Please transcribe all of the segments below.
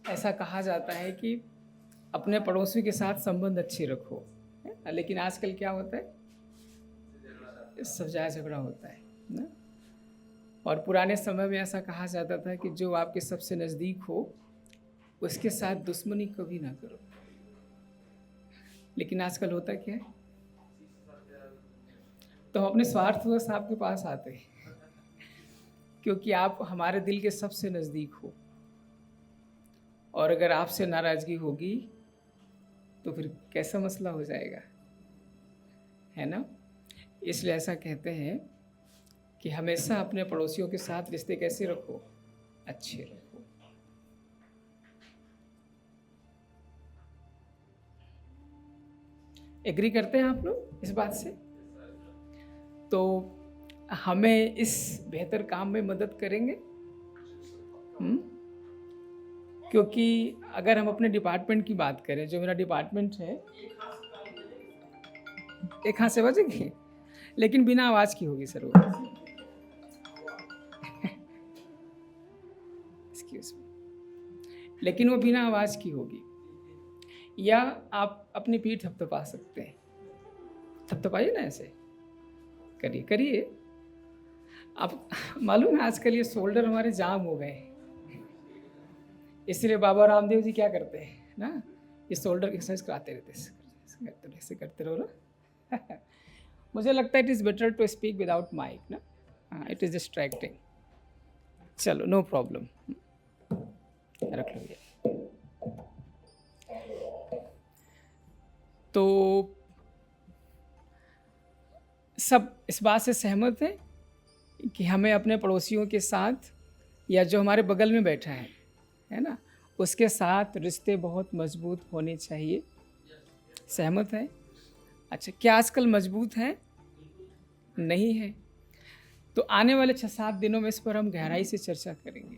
ऐसा कहा जाता है कि अपने पड़ोसी के साथ संबंध अच्छे रखो, लेकिन आजकल क्या होता है, सब जगह झगड़ा होता है ना। और पुराने समय में ऐसा कहा जाता था कि जो आपके सबसे नज़दीक हो उसके साथ दुश्मनी कभी ना करो, लेकिन आजकल होता क्या है, तो हम अपने स्वार्थवश आपके पास आते हैं क्योंकि आप हमारे दिल के सबसे नज़दीक हो, और अगर आपसे नाराज़गी होगी तो फिर कैसा मसला हो जाएगा, है ना। इसलिए ऐसा कहते हैं कि हमेशा अपने पड़ोसियों के साथ रिश्ते कैसे रखो, अच्छे रखो। एग्री करते हैं आप लोग इस बात से? तो हमें इस बेहतर काम में मदद करेंगे। क्योंकि अगर हम अपने डिपार्टमेंट की बात करें, जो मेरा डिपार्टमेंट है, एक हाथ से बजेगी लेकिन बिना आवाज़ की होगी सर वो। एक्सक्यूज मी, लेकिन वो बिना आवाज़ की होगी। या आप अपनी पीठ थपथपा सकते हैं, थपथपाइए ना, ऐसे करिए करिए। आप मालूम है आजकल ये शोल्डर हमारे जाम हो गए हैं, इसलिए बाबा रामदेव जी क्या करते हैं ना, ये शोल्डर एक्सरसाइज कराते रहते हैं, ऐसे करते रहो ना। मुझे लगता है it is better to speak without mic ना, इट इज़ डिस्ट्रैक्टिंग। चलो नो प्रॉब्लम, रख लो ये। तो सब इस बात से सहमत हैं कि हमें अपने पड़ोसियों के साथ, या जो हमारे बगल में बैठा है ना, उसके साथ रिश्ते बहुत मजबूत होने चाहिए। सहमत है? अच्छा, क्या आजकल मजबूत हैं? नहीं है। तो आने वाले 6-7 दिनों में इस पर हम गहराई से चर्चा करेंगे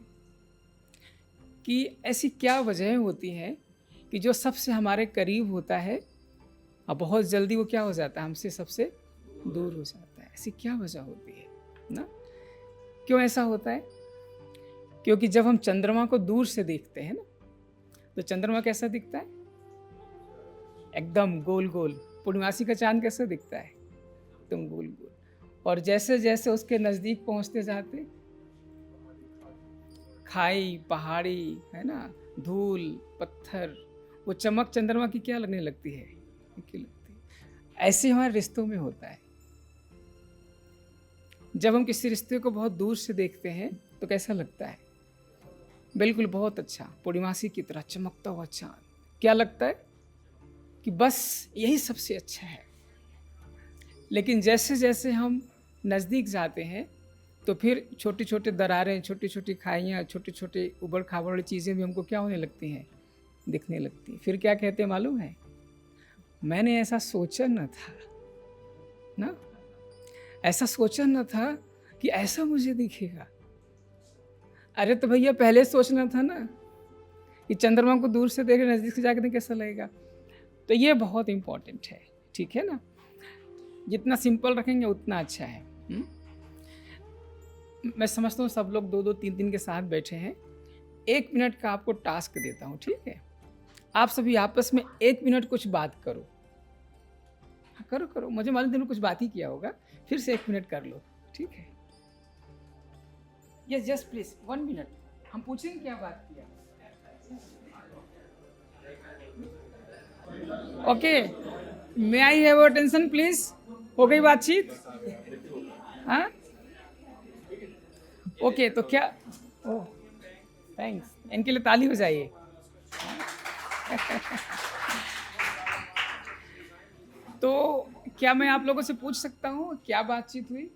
कि ऐसी क्या वजह होती हैं कि जो सबसे हमारे करीब होता है और बहुत जल्दी वो क्या हो जाता है, हमसे सबसे दूर हो जाता है। ऐसी क्या वजह होती है ना? क्यों ऐसा होता है? क्योंकि जब हम चंद्रमा को दूर से देखते हैं ना, तो चंद्रमा कैसा दिखता है? एकदम गोल गोल। पूर्णमासी का चांद कैसा दिखता है? एकदम गोल गोल। और जैसे जैसे उसके नज़दीक पहुंचते जाते, खाई, पहाड़ी, है ना, धूल, पत्थर, वो चमक चंद्रमा की क्या लगने लगती है, फीकी लगती है। ऐसे हमारे रिश्तों में होता है। जब हम किसी रिश्ते को बहुत दूर से देखते हैं तो कैसा लगता है? बिल्कुल बहुत अच्छा, पूर्णिमासी की तरह चमकता हुआ चांद। क्या लगता है कि बस यही सबसे अच्छा है। लेकिन जैसे जैसे हम नज़दीक जाते हैं तो फिर छोटी छोटी दरारें, छोटी छोटी खाइयाँ, छोटे छोटे उबड़ खाबड़ वाली चीज़ें भी हमको क्या होने लगती हैं, दिखने लगती हैं। फिर क्या कहते हैं मालूम है? मैंने ऐसा सोचा न था ना, ऐसा सोचा न था कि ऐसा मुझे दिखेगा। अरे तो भैया पहले सोचना था ना कि चंद्रमा को दूर से देख, नज़दीक से जाकर कैसा लगेगा। तो ये बहुत इम्पोर्टेंट है, ठीक है ना। जितना सिंपल रखेंगे उतना अच्छा है। मैं समझता हूँ सब लोग 2-2, 3-3 के साथ बैठे हैं। 1 मिनट का आपको टास्क देता हूँ, ठीक है। आप सभी आपस में 1 मिनट कुछ बात करो। हाँ, करो करो, मुझे मालूम तुमने कुछ बात ही किया होगा, फिर से 1 मिनट कर लो, ठीक है। यस जस्ट प्लीज 1 मिनट, हम पूछेंगे क्या बात किया। Okay, may I have your attention please. हो गई बातचीत? हाँ, ओके। तो क्या, ओह थैंक्स, इनके लिए ताली हो जाइए। तो क्या मैं आप लोगों से पूछ सकता हूँ क्या बातचीत हुई?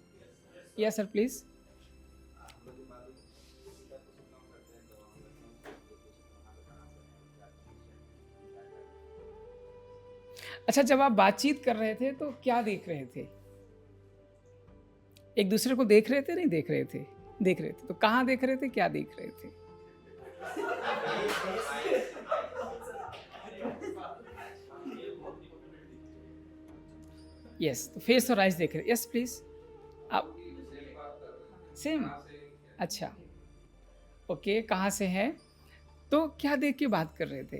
Yes sir please. अच्छा, जब आप बातचीत कर रहे थे तो क्या देख रहे थे? एक दूसरे को देख रहे थे, नहीं देख रहे थे? देख रहे थे। तो कहाँ देख रहे थे, क्या देख रहे थे? यस, तो फेस और आइज देख रहे। Yes please. आप सेम? अच्छा, ओके, कहाँ से हैं? तो क्या देख के बात कर रहे थे?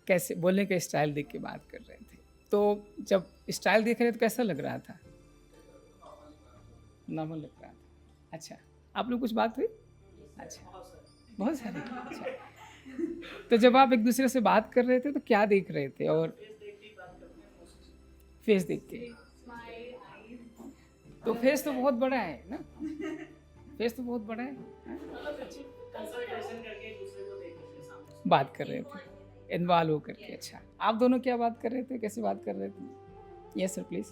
कैसे बोलने का स्टाइल देख के बात कर रहे थे। तो जब स्टाइल देख रहे थे तो कैसा लग रहा था? नॉर्मल लग रहा था। अच्छा, आप लोग कुछ बात हुई? अच्छा, बहुत सारी। अच्छा, तो जब आप एक दूसरे से बात कर रहे थे तो क्या देख रहे थे? और फेस देख के, तो फेस तो बहुत बड़ा है ना, फेस तो बहुत बड़ा है, हाँ? बात कर रहे थे इन्वॉल्व होकर के। अच्छा, आप दोनों क्या बात कर रहे थे, कैसे बात कर रहे थे? Yes sir please.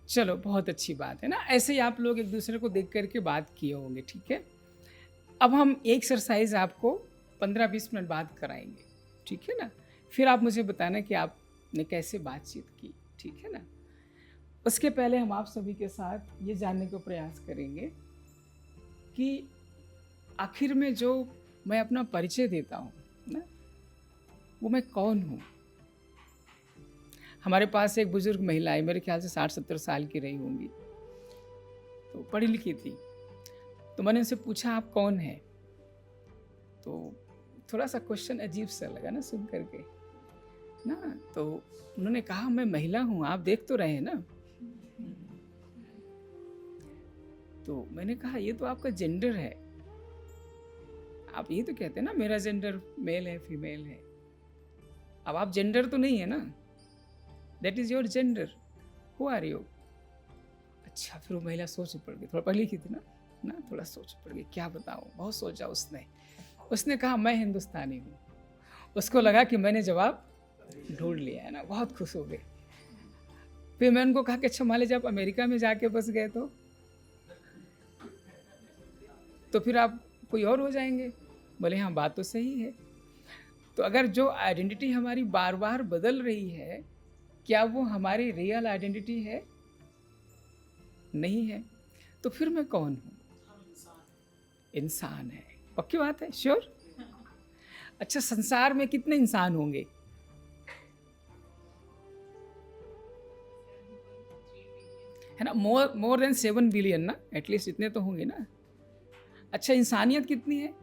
चलो बहुत अच्छी बात है ना, ऐसे ही आप लोग एक दूसरे को देख करके बात किए होंगे, ठीक है। अब हम एक एक्सरसाइज आपको 15-20 मिनट बाद कराएंगे, ठीक है ना। फिर आप मुझे बताना कि आपने कैसे बातचीत की, ठीक है ना। उसके पहले हम आप सभी के साथ ये जानने का प्रयास करेंगे कि आखिर में जो मैं अपना परिचय देता हूँ ना, वो मैं कौन हूँ। हमारे पास एक बुजुर्ग महिला है, मेरे ख्याल से 60-70 साल की रही होंगी, तो पढ़ी लिखी थी। तो मैंने उनसे पूछा आप कौन हैं? तो थोड़ा सा क्वेश्चन अजीब सा लगा ना सुन करके ना। तो उन्होंने कहा मैं महिला हूँ, आप देख तो रहे हैं ना। तो मैंने कहा ये तो आपका जेंडर है, आप ये तो कहते हैं ना मेरा जेंडर मेल है फीमेल है। अब आप जेंडर तो नहीं है ना, that is your gender, who are you. अच्छा, फिर वो महिला सोच पड़ गई, थोड़ा पढ़ी लिखी थी ना, थोड़ा सोच पड़ गई, क्या बताऊँ, बहुत सोचा उसने कहा मैं हिंदुस्तानी हूँ। उसको लगा कि मैंने जवाब ढूंढ लिया है ना, बहुत खुश हो गए। फिर मैं उनको कहा कि अच्छा मान लीजिए आप अमेरिका में जाके बस गए तो फिर आप कोई और हो जाएंगे। बोले हाँ बात तो सही है। तो अगर जो आइडेंटिटी हमारी बार बार बदल रही है, क्या वो हमारी रियल आइडेंटिटी है? नहीं है। तो फिर मैं कौन हूँ? इंसान है। पक्की बात है, श्योर। अच्छा, संसार में कितने इंसान होंगे? है ना, मोर देन 7 बिलियन ना, एटलीस्ट इतने तो होंगे ना। अच्छा, इंसानियत कितनी है?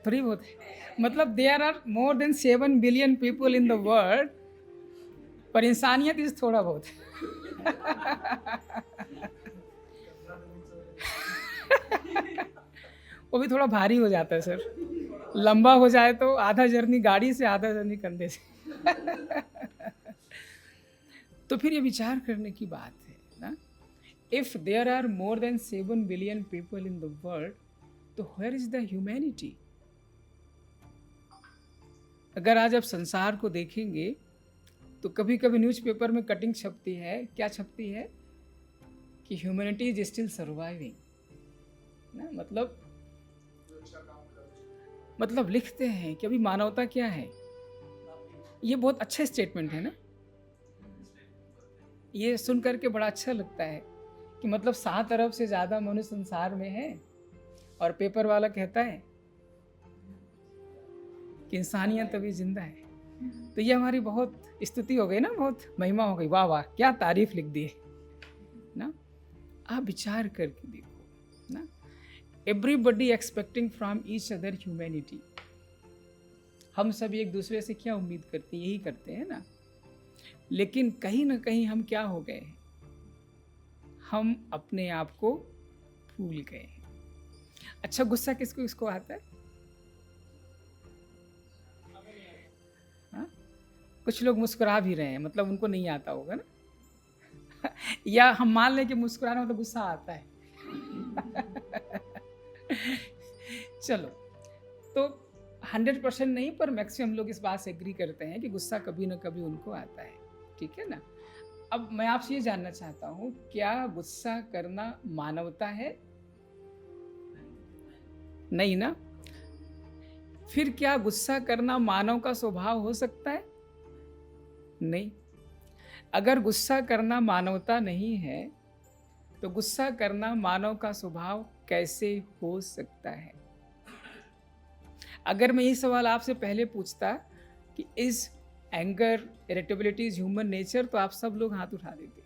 थोड़ी बहुत है, मतलब there are more than 7 billion people in the world, पर इंसानियत इज थोड़ा बहुत। वो भी थोड़ा भारी हो जाता है सर, लंबा हो जाए तो आधा जर्नी गाड़ी से, आधा जर्नी कंधे से। तो फिर ये विचार करने की बात है ना, if there are more than 7 billion people in the world, तो वेयर इज द ह्यूमैनिटी? अगर आज आप संसार को देखेंगे तो कभी कभी न्यूज़पेपर में कटिंग छपती है, क्या छपती है कि ह्यूमैनिटी इज स्टिल सर्वाइविंग ना, मतलब लिखते हैं कि अभी मानवता क्या है। ये बहुत अच्छा स्टेटमेंट है ना, ये सुन करके बड़ा अच्छा लगता है कि मतलब 7 अरब से ज़्यादा मनुष्य संसार में है, और पेपर वाला कहता है कि इंसानियत अभी जिंदा है। तो ये हमारी बहुत स्तुति हो गई ना, बहुत महिमा हो गई, वाह वाह क्या तारीफ लिख दी है ना। आप विचार करके देखो ना, everybody expecting from each other humanity. हम सब एक दूसरे से क्या उम्मीद करते हैं? यही करते हैं ना। लेकिन कहीं ना कहीं हम क्या हो गए हैं, हम अपने आप को भूल गए हैं। अच्छा, गुस्सा किसको किसको आता है? हाँ? कुछ लोग मुस्कुरा भी रहे हैं, मतलब उनको नहीं आता होगा ना। या हम मान लें कि मुस्कुराना मतलब गुस्सा आता है। चलो, तो 100% नहीं, पर मैक्सिमम लोग इस बात से एग्री करते हैं कि गुस्सा कभी ना कभी उनको आता है, ठीक है ना। अब मैं आपसे ये जानना चाहता हूँ, क्या गुस्सा करना मानवता है? नहीं ना। फिर क्या गुस्सा करना मानव का स्वभाव हो सकता है? नहीं। अगर गुस्सा करना मानवता नहीं है, तो गुस्सा करना मानव का स्वभाव कैसे हो सकता है? अगर मैं ये सवाल आपसे पहले पूछता कि is anger, irritability is human nature, तो आप सब लोग हाथ उठा देते।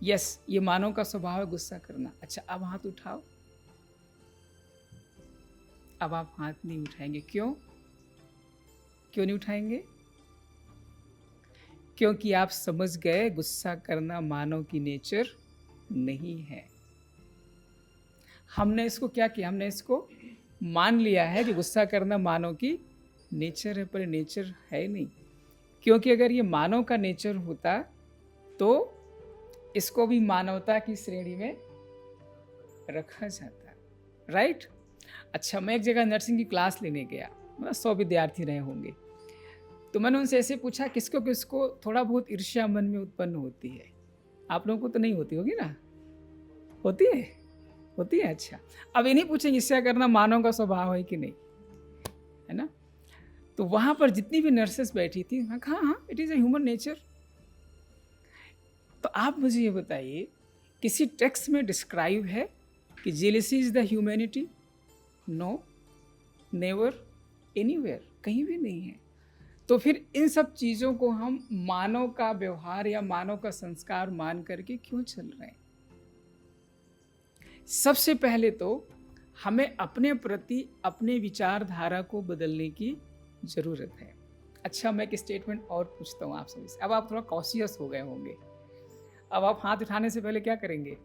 यस, ये मानव का स्वभाव है गुस्सा करना। अच्छा, अब हाथ उठाओ। अब आप हाथ नहीं उठाएंगे, क्यों? क्यों नहीं उठाएंगे? क्योंकि आप समझ गए गुस्सा करना मानव की नेचर नहीं है। हमने इसको क्या किया? हमने इसको मान लिया है कि गुस्सा करना मानव की नेचर है, पर ये नेचर है नहीं। क्योंकि अगर ये मानव का नेचर होता तो इसको भी मानवता की श्रेणी में रखा जाता, राइट? अच्छा, मैं एक जगह नर्सिंग की क्लास लेने गया, मतलब 100 विद्यार्थी रहे होंगे। तो मैंने उनसे ऐसे पूछा, किसको किसको थोड़ा बहुत ईर्ष्या मन में उत्पन्न होती है? आप लोगों को तो नहीं होती होगी ना? होती है? होती है। अच्छा, अब ये नहीं पूछेंगे ईर्ष्या करना मानव का स्वभाव है कि नहीं, है ना? तो वहां पर जितनी भी नर्सेस बैठी थी, हाँ हाँ, it is a human nature. तो आप मुझे ये बताइए, किसी टेक्स्ट में डिस्क्राइब है कि jealousy is the humanity? No, never, anywhere, कहीं भी नहीं है। तो फिर इन सब चीज़ों को हम मानव का व्यवहार या मानव का संस्कार मान करके क्यों चल रहे हैं? सबसे पहले तो हमें अपने प्रति अपने विचारधारा को बदलने की ज़रूरत है। अच्छा, मैं एक स्टेटमेंट और पूछता हूँ आप सभी से। अब आप थोड़ा कॉशियस हो गए होंगे। अब आप हाथ उठाने से पहले क्या करेंगे?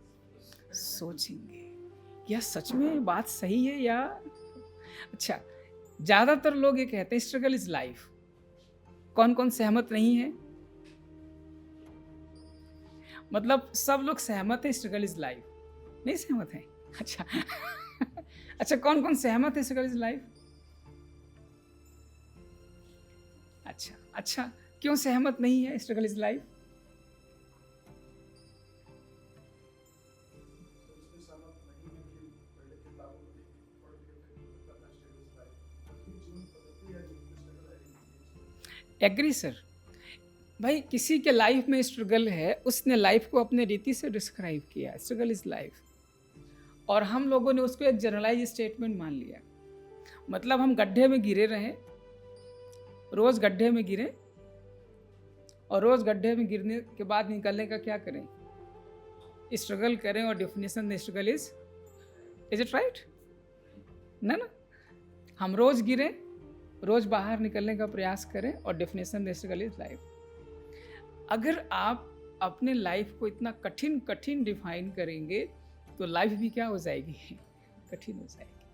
सोचेंगे, यह सच में बात सही है या? अच्छा, ज़्यादातर लोग ये कहते हैं स्ट्रगल इज लाइफ। कौन कौन सहमत नहीं है? मतलब सब लोग सहमत है स्ट्रगल इज लाइफ? नहीं सहमत है? अच्छा अच्छा, कौन कौन सहमत है स्ट्रगल इज लाइफ? अच्छा अच्छा, क्यों सहमत नहीं है struggle is life? Agree sir. भाई, किसी के लाइफ में स्ट्रगल है, उसने लाइफ को अपने रीति से डिस्क्राइब किया, स्ट्रगल इज लाइफ, और हम लोगों ने उसको एक जनरलाइज स्टेटमेंट मान लिया। मतलब हम गड्ढे में गिरे रहें, रोज गड्ढे में गिरे, और रोज गड्ढे में गिरने के बाद निकलने का क्या करें? स्ट्रगल करें, और definition struggle is it right? ना, हम रोज गिरे, रोज बाहर निकलने का प्रयास करें, और डेफिनेशन स्ट्रगल इज लाइफ। अगर आप अपने लाइफ को इतना कठिन कठिन डिफाइन करेंगे तो लाइफ भी क्या हो जाएगी? कठिन हो जाएगी।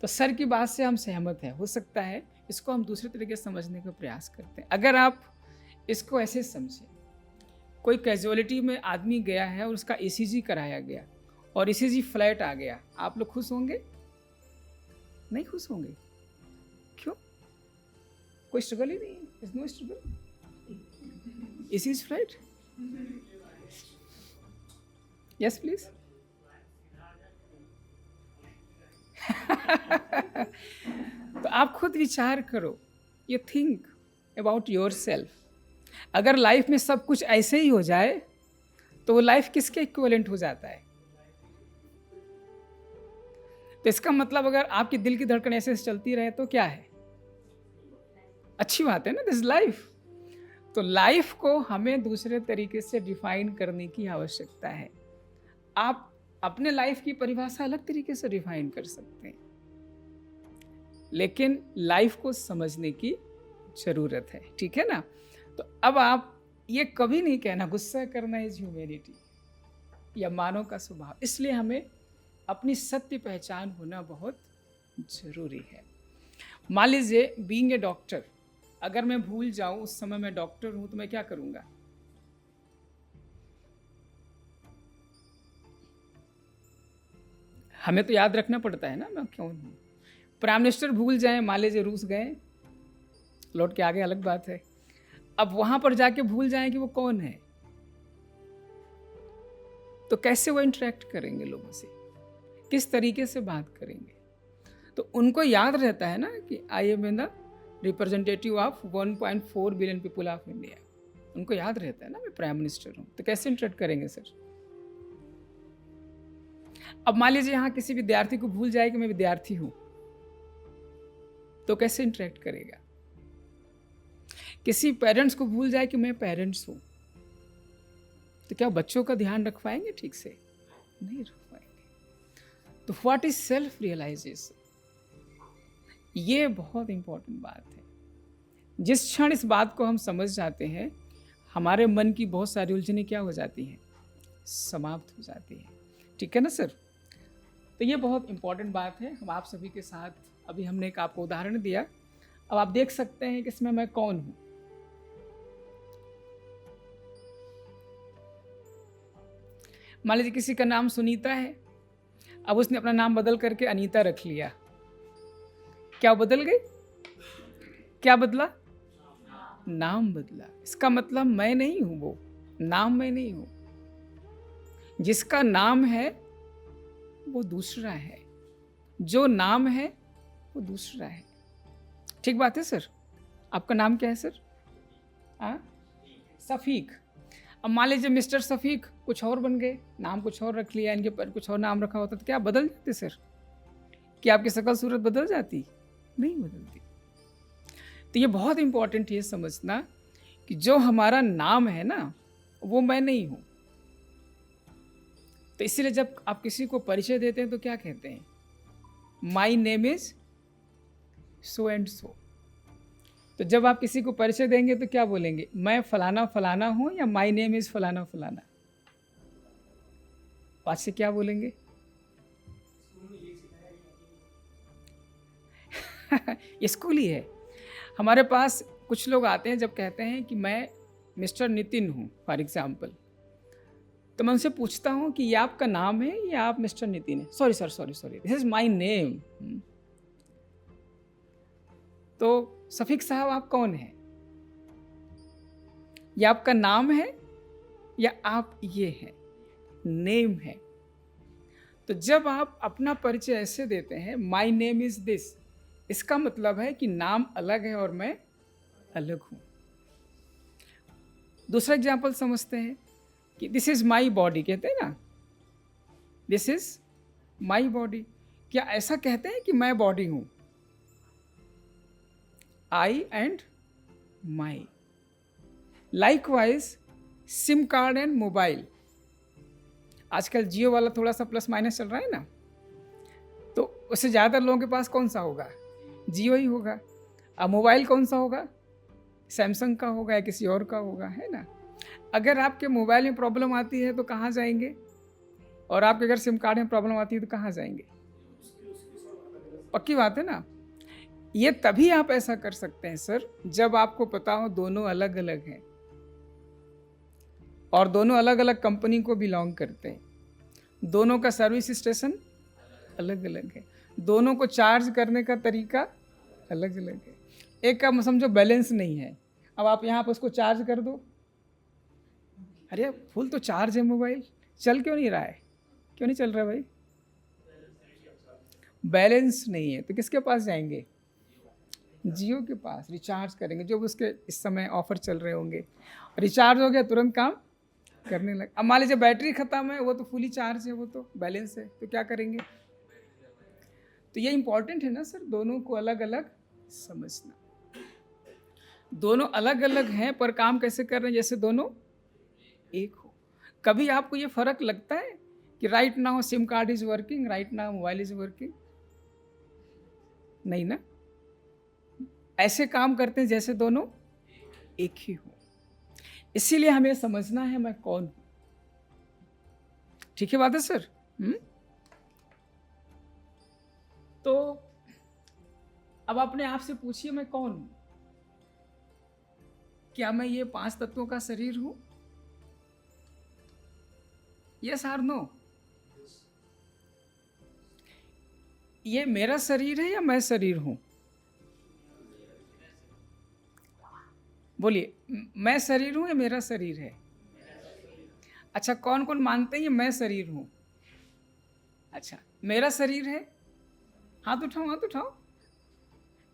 तो सर की बात से हम सहमत हैं। हो सकता है इसको हम दूसरे तरीके से समझने का प्रयास करते हैं। अगर आप इसको ऐसे समझें, कोई कैजुअलिटी में आदमी गया है और उसका ECG कराया गया और ECG फ्लैट आ गया, आप लोग खुश होंगे? नहीं खुश होंगे। क्यों? कोई स्ट्रगल ही नहीं है, is no struggle, ECG flat. Yes please. तो आप खुद विचार करो, you think about yourself. अगर लाइफ में सब कुछ ऐसे ही हो जाए तो वो लाइफ किसके इक्विवेलेंट हो जाता है? तो इसका मतलब अगर आपकी दिल की धड़कन ऐसे चलती रहे तो क्या है? अच्छी बात है ना, दिस लाइफ। तो लाइफ को हमें दूसरे तरीके से डिफाइन करने की आवश्यकता है। आप अपने लाइफ की परिभाषा अलग तरीके से डिफाइन कर सकते हैं, लेकिन लाइफ को समझने की जरूरत है, ठीक है ना? तो अब आप ये कभी नहीं कहना गुस्सा करना इज ह्यूमैनिटी या मानव का स्वभाव। इसलिए हमें अपनी सत्य पहचान होना बहुत जरूरी है। मान लीजिए बीइंग ए डॉक्टर, अगर मैं भूल जाऊं उस समय मैं डॉक्टर हूं तो मैं क्या करूंगा? हमें तो याद रखना पड़ता है ना मैं क्यों हूं। प्राइम मिनिस्टर भूल जाएं, मान लीजिए रूस गए, लौट के आ गए, अलग बात है। अब वहां पर जाके भूल जाएं कि वो कौन है, तो कैसे वो इंटरेक्ट करेंगे लोगों से, किस तरीके से बात करेंगे? तो उनको याद रहता है ना कि I am in the representative of 1.4 billion people of India. उनको याद रहता है ना मैं प्राइम मिनिस्टर हूँ, तो कैसे इंटरेक्ट करेंगे सर? अब मान लीजिए यहाँ किसी विद्यार्थी को भूल जाए कि मैं विद्यार्थी हूं, तो कैसे इंटरेक्ट करेगा? किसी पेरेंट्स को भूल जाए कि मैं पेरेंट्स हूं, तो क्या बच्चों का ध्यान रख पाएंगे ठीक से? नहीं रख पाएंगे। तो व्हाट इज सेल्फ रियलाइजेशन? ये बहुत इंपॉर्टेंट बात है। जिस क्षण इस बात को हम समझ जाते हैं, हमारे मन की बहुत सारी उलझनें क्या हो जाती हैं? समाप्त हो जाती हैं। ठीक है ना सर? तो ये बहुत इंपॉर्टेंट बात है। हम आप सभी के साथ, अभी हमने एक आपको उदाहरण दिया, अब आप देख सकते हैं कि इसमें मैं कौन हूं। मान लीजिए किसी का नाम सुनीता है, अब उसने अपना नाम बदल करके अनीता रख लिया। क्या बदल गई? क्या बदला? नाम बदला। इसका मतलब मैं नहीं हूं वो, नाम मैं नहीं हूं। जिसका नाम है वो दूसरा है, जो नाम है वो दूसरा है। ठीक बात है सर? आपका नाम क्या है सर? सफीक। अब मान लीजिए मिस्टर सफीक कुछ और बन गए, नाम कुछ और रख लिया, इनके पर कुछ और नाम रखा होता तो क्या बदल जाते सर? क्या आपकी शकल सूरत बदल जाती? नहीं बदलती। तो ये बहुत इंपॉर्टेंट है समझना कि जो हमारा नाम है ना, वो मैं नहीं हूं। तो इसीलिए जब आप किसी को परिचय देते हैं तो क्या कहते हैं? My name is so and so. तो जब आप किसी को परिचय देंगे तो क्या बोलेंगे? मैं फलाना फलाना हूं या माई नेम इज फलाना फलाना? आज से क्या बोलेंगे? स्कूल ही है। हमारे पास कुछ लोग आते हैं, जब कहते हैं कि मैं मिस्टर नितिन हूं फॉर एग्जाम्पल, तो मैं उनसे पूछता हूं कि ये आपका नाम है या आप मिस्टर नितिन है? Sorry sir, sorry sorry, this is my name. तो सफीक साहब आप कौन हैं? ये आपका नाम है या आप ये हैं? नेम है। तो जब आप अपना परिचय ऐसे देते हैं, माई नेम इज दिस, इसका मतलब है कि नाम अलग है और मैं अलग हूं। दूसरा एग्जाम्पल समझते हैं कि दिस इज माई बॉडी, कहते हैं ना, दिस इज माई बॉडी। क्या ऐसा कहते हैं कि मैं बॉडी हूं? I and my. Likewise SIM card and mobile. आजकल जियो वाला थोड़ा सा प्लस माइनस चल रहा है ना, तो उससे ज़्यादातर लोगों के पास कौन सा होगा? जियो ही होगा। अब मोबाइल कौन सा होगा? सैमसंग का होगा या किसी और का होगा, है ना। अगर आपके मोबाइल में प्रॉब्लम आती है तो कहाँ जाएंगे? और आपके अगर सिम कार्ड में प्रॉब्लम आती है तो कहाँ जाएंगे? पक्की बात है ना। ये तभी आप ऐसा कर सकते हैं सर, जब आपको पता हो दोनों अलग अलग हैं और दोनों अलग अलग कंपनी को बिलोंग करते हैं, दोनों का सर्विस स्टेशन अलग अलग है, दोनों को चार्ज करने का तरीका अलग अलग है। एक का समझो बैलेंस नहीं है, अब आप यहाँ पर उसको चार्ज कर दो, अरे फुल तो चार्ज है मोबाइल, चल क्यों नहीं रहा है? क्यों नहीं चल रहा भाई? बैलेंस नहीं है। तो किसके पास जाएंगे? जियो के पास रिचार्ज करेंगे, जो उसके इस समय ऑफर चल रहे होंगे। रिचार्ज हो गया, तुरंत काम करने लगे। अब मान लीजिए बैटरी खत्म है, वो तो फुली चार्ज है, वो तो बैलेंस है, तो क्या करेंगे? तो ये इंपॉर्टेंट है ना सर, दोनों को अलग अलग समझना। दोनों अलग अलग हैं पर काम कैसे कर रहे हैं? जैसे दोनों एक हो। कभी आपको ये फर्क लगता है कि right now SIM card is working, right now mobile is working? नहीं ना। ऐसे काम करते हैं जैसे दोनों एक ही हो। इसीलिए हमें समझना है मैं कौन हूं। ठीक है बात है सर? तो अब अपने आप से पूछिए मैं कौन हूं? क्या मैं ये 5 तत्वों का शरीर हूं? यस और नो? ये मेरा शरीर है या मैं शरीर हूं? बोलिए, मैं शरीर हूं या मेरा शरीर है? अच्छा, कौन कौन मानते हैं ये मैं शरीर हूं? अच्छा, मेरा शरीर है? हाथ उठाओ, हाथ उठाओ।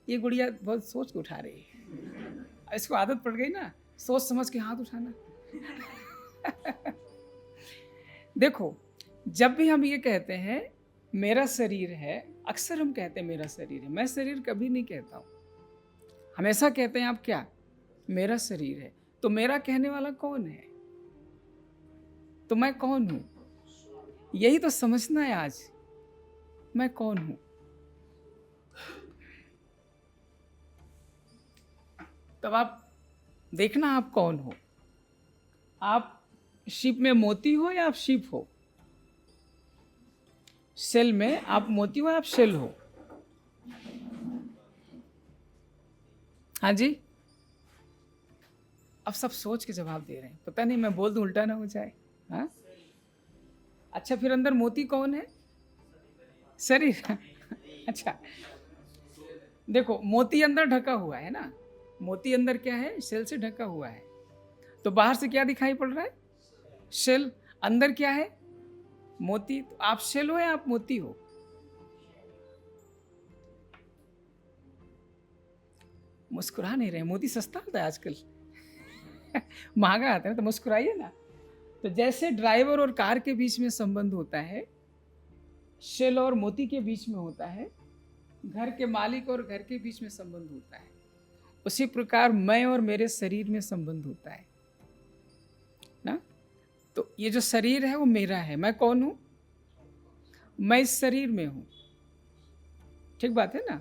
ये गुड़िया बहुत सोच के उठा रही है, इसको आदत पड़ गई ना सोच समझ के हाथ उठाना। देखो, जब भी हम ये कहते हैं मेरा शरीर है, अक्सर हम कहते हैं मेरा शरीर है, मैं शरीर कभी नहीं कहता हूँ। हमेशा कहते हैं आप क्या, मेरा शरीर है। तो मेरा कहने वाला कौन है? तो मैं कौन हूँ? यही तो समझना है आज, मैं कौन हूँ। तब आप देखना आप कौन हो। आप शिप में मोती हो या आप शिप हो? सेल में आप मोती हो या आप शेल हो? हाँ जी, अब सब सोच के जवाब दे रहे हैं। पता नहीं मैं बोल दूं उल्टा ना हो जाए। हाँ, अच्छा, फिर अंदर मोती कौन है? शरीर। अच्छा, देखो मोती अंदर ढका हुआ है ना, मोती अंदर क्या है, शेल से ढका हुआ है। तो बाहर से क्या दिखाई पड़ रहा है? शेल। अंदर क्या है? मोती। तो आप शेल हो या आप मोती हो? मुस्कुरा नहीं रहे, मोती सस्ता होता है आजकल। महंगा आता है तो मुस्कुराइए ना। तो जैसे ड्राइवर और कार के बीच में संबंध होता है, शेल और मोती के बीच में होता है, घर के मालिक और घर के बीच में संबंध होता है, उसी प्रकार मैं और मेरे शरीर में संबंध होता है ना। तो ये जो शरीर है वो मेरा है। मैं कौन हूं? मैं इस शरीर में हूं। ठीक बात है ना।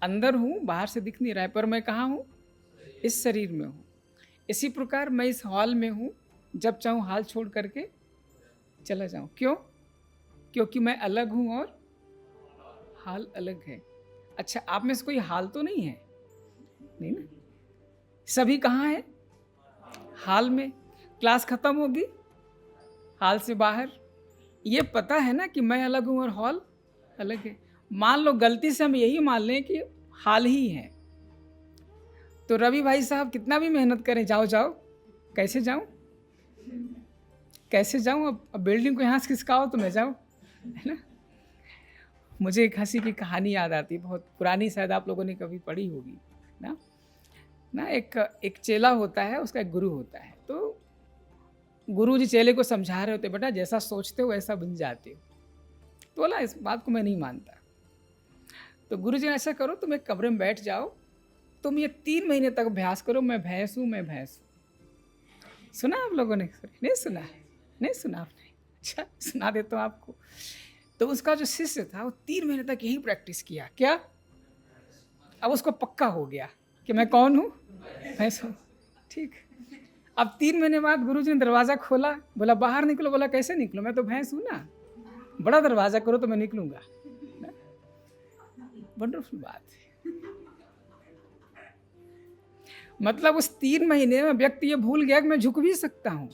अंदर हूं, बाहर से दिख नहीं रहा है, पर मैं कहाँ हूं? इस शरीर में हूं। इसी प्रकार मैं इस हॉल में हूं, जब चाहूं हाल छोड़ करके चला जाऊं। क्यों? क्योंकि मैं अलग हूं और हाल अलग है। अच्छा, आप में से कोई हाल तो नहीं है? नहीं ना। सभी कहाँ है? हाल में। क्लास खत्म होगी, हाल से बाहर। ये पता है ना कि मैं अलग हूं और हॉल अलग है। मान लो गलती से हम यही मान लें कि हाल ही है, तो रवि भाई साहब कितना भी मेहनत करें, जाओ जाओ, कैसे जाऊं? कैसे जाऊं? अब बिल्डिंग को यहाँ से खिसकाओ तो मैं जाऊं, है ना। मुझे एक हंसी की कहानी याद आती है, बहुत पुरानी, शायद आप लोगों ने कभी पढ़ी होगी ना। एक चेला होता है, उसका एक गुरु होता है। तो गुरु जी चेले को समझा रहे होते, बेटा जैसा सोचते हो वैसा बन जाते हो। तो बोला इस बात को मैं नहीं मानता। तो गुरु जी ऐसा करो, तुम एक कमरे में बैठ जाओ, तुम ये 3 महीने तक अभ्यास करो, मैं भैंस हूँ, मैं भैंस हूँ। सुना आप लोगों ने? नहीं सुना? नहीं सुना आपने? अच्छा, सुना देता हूँ आपको। तो उसका जो शिष्य था वो 3 महीने तक यही प्रैक्टिस किया। क्या? अब उसको पक्का हो गया कि मैं कौन हूँ? भैंस हूँ। ठीक। अब 3 महीने बाद गुरुजी ने दरवाज़ा खोला, बोला बाहर निकलो। बोला कैसे निकलो, मैं तो भैंस हूँ ना। बड़ा दरवाज़ा करो तो मैं निकलूंगा। वंडरफुल बात है। मतलब उस 3 महीने में व्यक्ति ये भूल गया कि मैं झुक भी सकता हूँ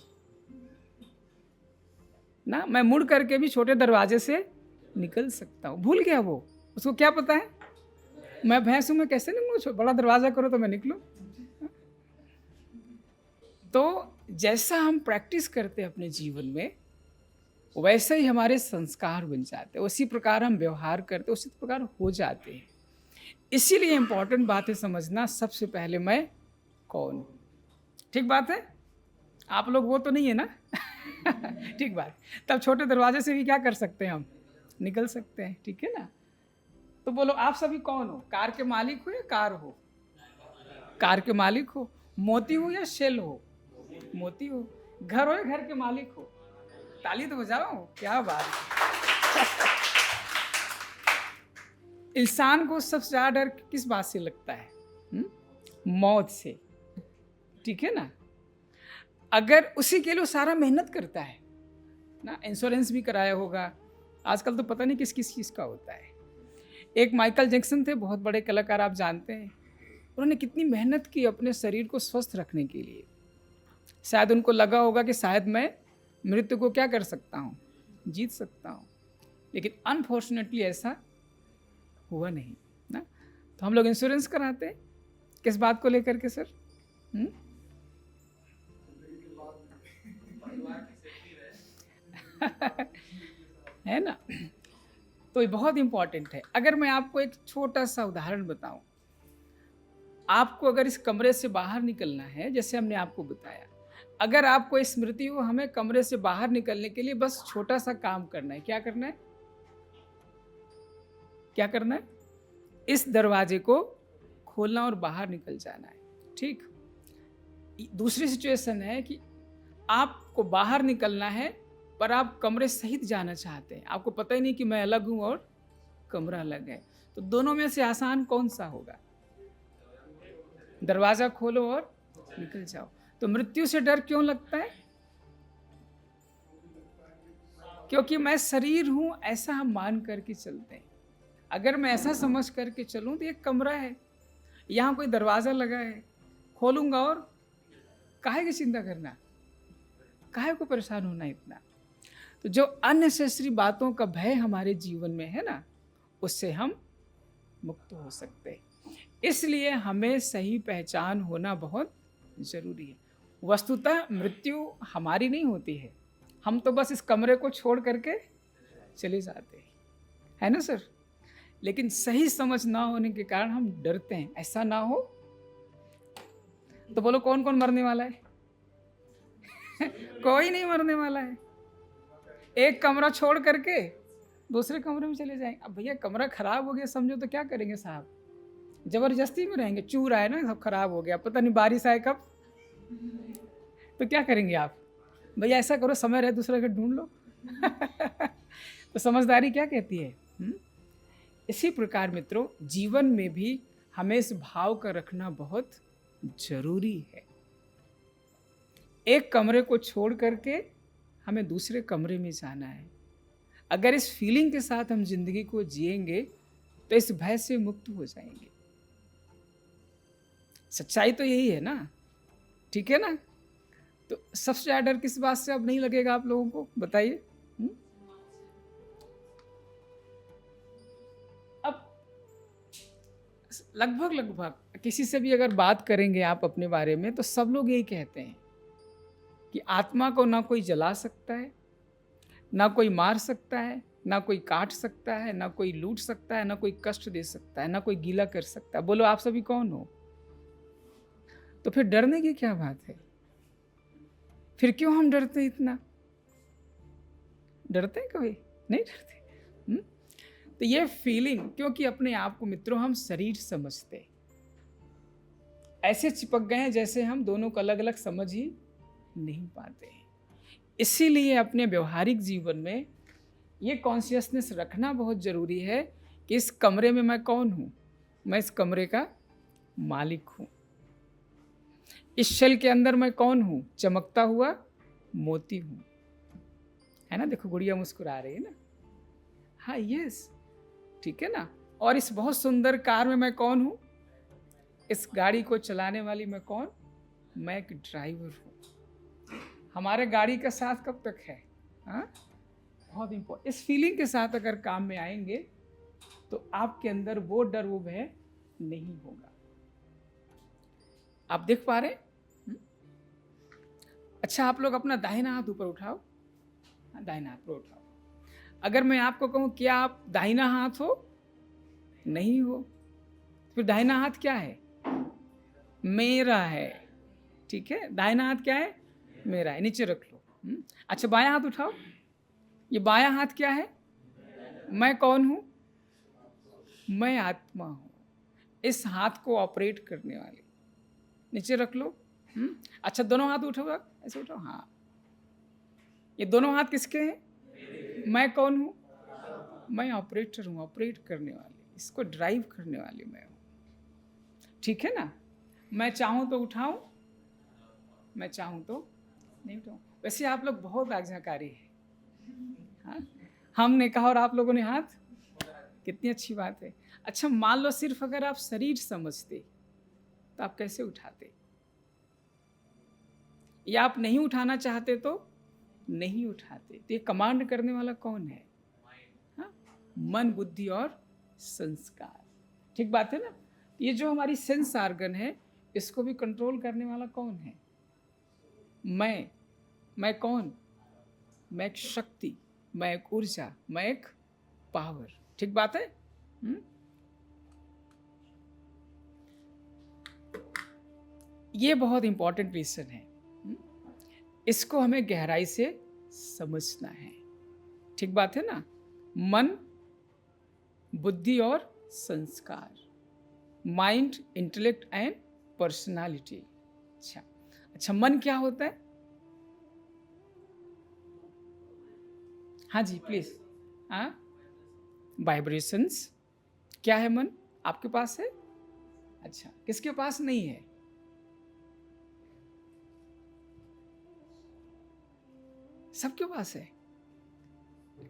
ना, मैं मुड़ करके भी छोटे दरवाजे से निकल सकता हूँ। भूल गया वो। उसको क्या पता है, मैं भैंस हूँ, मैं कैसे निकलूँ? बड़ा दरवाज़ा करो तो मैं निकलूँ। तो जैसा हम प्रैक्टिस करते हैं अपने जीवन में, वैसे ही हमारे संस्कार बन जाते हैं। उसी प्रकार हम व्यवहार करते, उसी प्रकार हो जाते हैं। इसीलिए इंपॉर्टेंट बात है समझना, सबसे पहले मैं कौन हूँ। ठीक बात है। आप लोग वो तो नहीं है ना। ठीक बात। तब छोटे दरवाजे से भी क्या कर सकते हैं हम? निकल सकते हैं। ठीक है ना। तो बोलो आप सभी कौन हो? कार के मालिक हो या कार हो? कार के मालिक हो। मोती हो या शेल हो? मोती हो। घर हो या घर के मालिक हो? ताली तो बजाओ, क्या बात। इंसान को सबसे ज्यादा डर किस बात से लगता है? मौत से। ठीक है ना। अगर उसी के लिए सारा मेहनत करता है ना, इंश्योरेंस भी कराया होगा, आजकल तो पता नहीं किस किस चीज़ का होता है। एक माइकल जैक्सन थे, बहुत बड़े कलाकार, आप जानते हैं। उन्होंने कितनी मेहनत की अपने शरीर को स्वस्थ रखने के लिए। शायद उनको लगा होगा कि शायद मैं मृत्यु को क्या कर सकता हूँ, जीत सकता हूँ, लेकिन अनफॉर्चुनेटली ऐसा हुआ नहीं ना। तो हम लोग इंश्योरेंस कराते हैं किस बात को लेकर के सर? है ना। तो ये बहुत इंपॉर्टेंट है। अगर मैं आपको एक छोटा सा उदाहरण बताऊं, आपको अगर इस कमरे से बाहर निकलना है, जैसे हमने आपको बताया, अगर आपको स्मृति हो, हमें कमरे से बाहर निकलने के लिए बस छोटा सा काम करना है। क्या करना है? क्या करना है? इस दरवाजे को खोलना और बाहर निकल जाना है। ठीक। दूसरी सिचुएशन है कि आपको बाहर निकलना है, पर आप कमरे सहित जाना चाहते हैं। आपको पता ही नहीं कि मैं अलग हूं और कमरा अलग है। तो दोनों में से आसान कौन सा होगा? दरवाजा खोलो और निकल जाओ। तो मृत्यु से डर क्यों लगता है? क्योंकि मैं शरीर हूं, ऐसा हम मान करके चलते हैं। अगर मैं ऐसा समझ करके चलूं तो ये कमरा है, यहां कोई दरवाजा लगा है, खोलूंगा और काहे की चिंता करना, काहे को परेशान होना इतना। तो जो अननेसेसरी बातों का भय हमारे जीवन में है ना, उससे हम मुक्त हो सकते हैं। इसलिए हमें सही पहचान होना बहुत जरूरी है। वस्तुतः मृत्यु हमारी नहीं होती है, हम तो बस इस कमरे को छोड़ करके चले जाते हैं, है ना सर? लेकिन सही समझ ना होने के कारण हम डरते हैं। ऐसा ना हो तो बोलो कौन कौन मरने वाला है? कोई नहीं मरने वाला है। एक कमरा छोड़ करके दूसरे कमरे में चले जाएंगे। अब भैया कमरा खराब हो गया समझो तो क्या करेंगे साहब? जबरदस्ती में रहेंगे। चूर आए ना, सब खराब हो गया, पता नहीं बारिश आए कब, तो क्या करेंगे आप? भैया ऐसा करो, समय रहे दूसरा घर ढूंढ लो। तो समझदारी क्या कहती है? इसी प्रकार मित्रों, जीवन में भी हमें इस भाव का रखना बहुत जरूरी है। एक कमरे को छोड़ करके हमें दूसरे कमरे में जाना है। अगर इस फीलिंग के साथ हम जिंदगी को जिएंगे तो इस भय से मुक्त हो जाएंगे। सच्चाई तो यही है ना, ठीक है ना? तो सबसे ज्यादा डर किस बात से अब नहीं लगेगा आप लोगों को, बताइए? अब लगभग किसी से भी अगर बात करेंगे आप अपने बारे में, तो सब लोग यही कहते हैं कि आत्मा को ना कोई जला सकता है, ना कोई मार सकता है, ना कोई काट सकता है, ना कोई लूट सकता है, ना कोई कष्ट दे सकता है, ना कोई गीला कर सकता है। बोलो आप सभी कौन हो? तो फिर डरने की क्या बात है? फिर क्यों हम डरते हैं इतना? डरते हैं कभी? नहीं डरते। तो ये फीलिंग, क्योंकि अपने आप को मित्रों हम शरीर समझते, ऐसे चिपक गए हैं जैसे हम दोनों को अलग अलग समझ ही नहीं पाते हैं। इसीलिए अपने व्यवहारिक जीवन में ये कॉन्शियसनेस रखना बहुत जरूरी है कि इस कमरे में मैं कौन हूं? मैं इस कमरे का मालिक हूं। इस शेल के अंदर मैं कौन हूं? चमकता हुआ मोती हूं, है ना? देखो गुड़िया मुस्कुरा रही है ना। हाँ यस, ठीक है ना? और इस बहुत सुंदर कार में मैं कौन हूं? इस गाड़ी को चलाने वाली मैं कौन? मैं एक ड्राइवर हूं। हमारे गाड़ी का साथ कब तक है? हाँ, बहुत इंपॉर्टेंट। इस फीलिंग के साथ अगर काम में आएंगे तो आपके अंदर वो डर वो भय नहीं होगा। आप देख पा रहे हैं? अच्छा, आप लोग अपना दाहिना हाथ ऊपर उठाओ। हाँ, दाहिना हाथ ऊपर उठाओ। अगर मैं आपको कहूं क्या आप दाहिना हाथ हो? नहीं हो। फिर दाहिना हाथ क्या है? मेरा है। ठीक है, दाहिना हाथ क्या है? मेरा है। नीचे रख लो। अच्छा, बायां हाथ उठाओ। ये बायां हाथ क्या है? मैं कौन हूं? मैं आत्मा हूं, इस हाथ को ऑपरेट करने वाली। नीचे रख लो। अच्छा, दोनों हाथ उठाओ, ऐसे उठाओ। हाँ, ये दोनों हाथ किसके हैं? मैं कौन हूं? मैं ऑपरेटर हूं, ऑपरेट करने वाली, इसको ड्राइव करने वाली मैं हूं। ठीक है ना? मैं चाहूं तो उठाऊं, मैं चाहूं तो नहीं उठाऊं। वैसे आप लोग बहुत आज्ञाकारी है। हाँ, हमने कहा और आप लोगों ने हाथ, कितनी अच्छी बात है। अच्छा, मान लो सिर्फ अगर आप शरीर समझते तो आप कैसे उठाते? या आप नहीं उठाना चाहते तो नहीं उठाते। तो ये कमांड करने वाला कौन है? हाँ? मन, बुद्धि और संस्कार। ठीक बात है ना? ये जो हमारी सेंस आर्गन है, इसको भी कंट्रोल करने वाला कौन है? मैं कौन? मैं एक शक्ति, मैं एक ऊर्जा, मैं एक पावर। ठीक बात है? ये बहुत इंपॉर्टेंट रीजन है। इसको हमें गहराई से समझना है। ठीक बात है ना? मन, बुद्धि और संस्कार, माइंड, इंटेलेक्ट एंड पर्सनालिटी। अच्छा अच्छा, मन क्या होता है? हाँ जी प्लीज। हाँ, वाइब्रेशंस। क्या है मन? आपके पास है? अच्छा, किसके पास नहीं है? सबके पास है।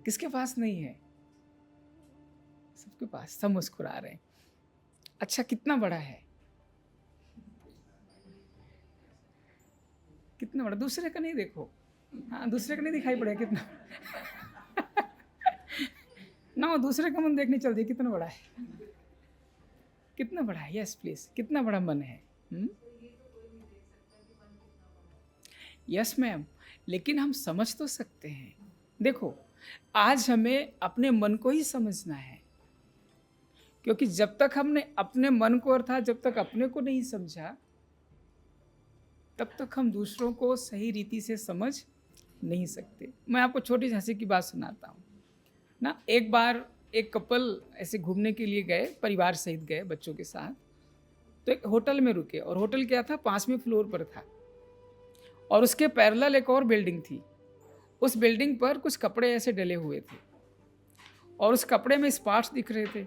किसके पास नहीं है? सबके पास। सब मुस्कुरा रहे हैं। अच्छा, कितना बड़ा है? कितना बड़ा? दूसरे का नहीं देखो। हाँ, दूसरे का नहीं दिखाई पड़ेगा कितना। ना, दूसरे का मन देखने चलती है कितना बड़ा है। कितना बड़ा है? यस प्लीज, कितना बड़ा मन है? यस मैम, लेकिन हम समझ तो सकते हैं। देखो, आज हमें अपने मन को ही समझना है, क्योंकि जब तक हमने अपने मन को अर्थात जब तक अपने को नहीं समझा, तब तक हम दूसरों को सही रीति से समझ नहीं सकते। मैं आपको छोटी सी हंसी की बात सुनाता हूँ ना। एक बार एक कपल ऐसे घूमने के लिए गए, परिवार सहित गए बच्चों के साथ। तो एक होटल में रुके, और होटल क्या था, 5वें फ्लोर पर था, और उसके पैरेलल एक और बिल्डिंग थी। उस बिल्डिंग पर कुछ कपड़े ऐसे डले हुए थे, और उस कपड़े में स्पॉट्स दिख रहे थे।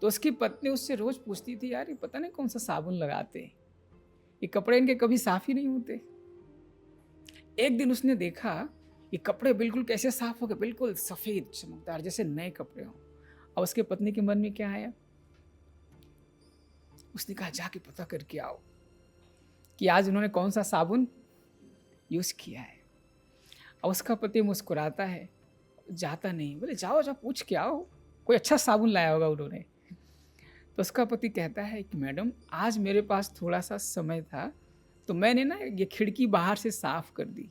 तो उसकी पत्नी उससे रोज पूछती थी, यार ये पता नहीं कौन सा साबुन लगाते हैं, ये कपड़े इनके कभी साफ ही नहीं होते। एक दिन उसने देखा ये कपड़े बिल्कुल कैसे साफ हो गए, बिल्कुल सफेद चमकदार जैसे नए कपड़े हों। और उसके पत्नी के मन में क्या आया? उसने कहा जाके पता करके आओ कि आज उन्होंने कौन सा साबुन यूज किया है। और उसका पति मुस्कुराता है, जाता नहीं। बोले जाओ जाओ पूछ के आओ, कोई अच्छा साबुन लाया होगा उन्होंने। तो उसका पति कहता है कि मैडम आज मेरे पास थोड़ा सा समय था, तो मैंने ना ये खिड़की बाहर से साफ कर दी।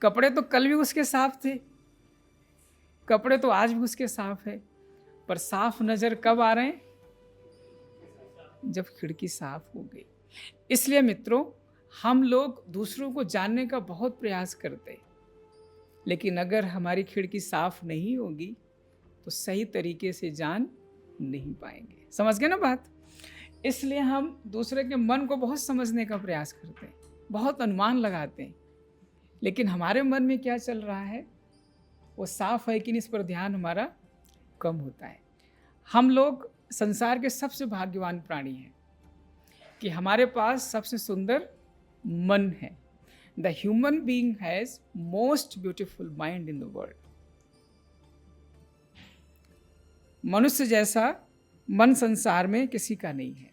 कपड़े तो कल भी उसके साफ थे, कपड़े तो आज भी उसके साफ है, पर साफ नजर कब आ रहे हैं? जब खिड़की साफ हो गई। इसलिए मित्रों, हम लोग दूसरों को जानने का बहुत प्रयास करते हैं, लेकिन अगर हमारी खिड़की साफ नहीं होगी तो सही तरीके से जान नहीं पाएंगे। समझ गए ना बात? इसलिए हम दूसरे के मन को बहुत समझने का प्रयास करते हैं, बहुत अनुमान लगाते हैं, लेकिन हमारे मन में क्या चल रहा है, वो साफ है कि नहीं, इस पर ध्यान हमारा कम होता है। हम लोग संसार के सबसे भाग्यवान प्राणी हैं कि हमारे पास सबसे सुंदर मन है। The human being has most beautiful mind in the world. मनुष्य जैसा मन संसार में किसी का नहीं है।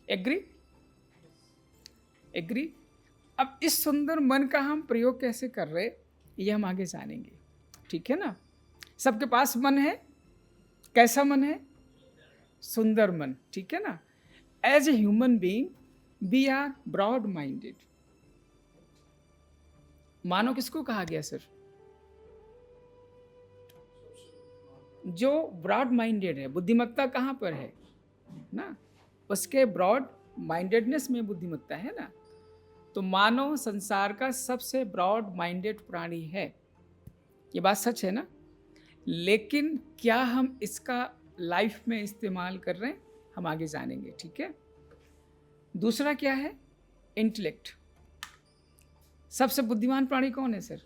एग्री? एग्री? अब इस सुंदर मन का हम प्रयोग कैसे कर रहे, ये हम आगे जानेंगे। ठीक है ना? सबके पास मन है। कैसा मन है? सुंदर मन। ठीक है ना? As a human being we are broad minded. मानो किसको कहा गया सर? जो ब्रॉड माइंडेड है। बुद्धिमत्ता कहाँ पर है ना? उसके ब्रॉड माइंडेडनेस में बुद्धिमत्ता है ना। तो मानव संसार का सबसे ब्रॉड माइंडेड प्राणी है, ये बात सच है ना। लेकिन क्या हम इसका लाइफ में इस्तेमाल कर रहे हैं, हम आगे जानेंगे। ठीक है? दूसरा क्या है? इंटेलेक्ट। सबसे बुद्धिमान प्राणी कौन है सर?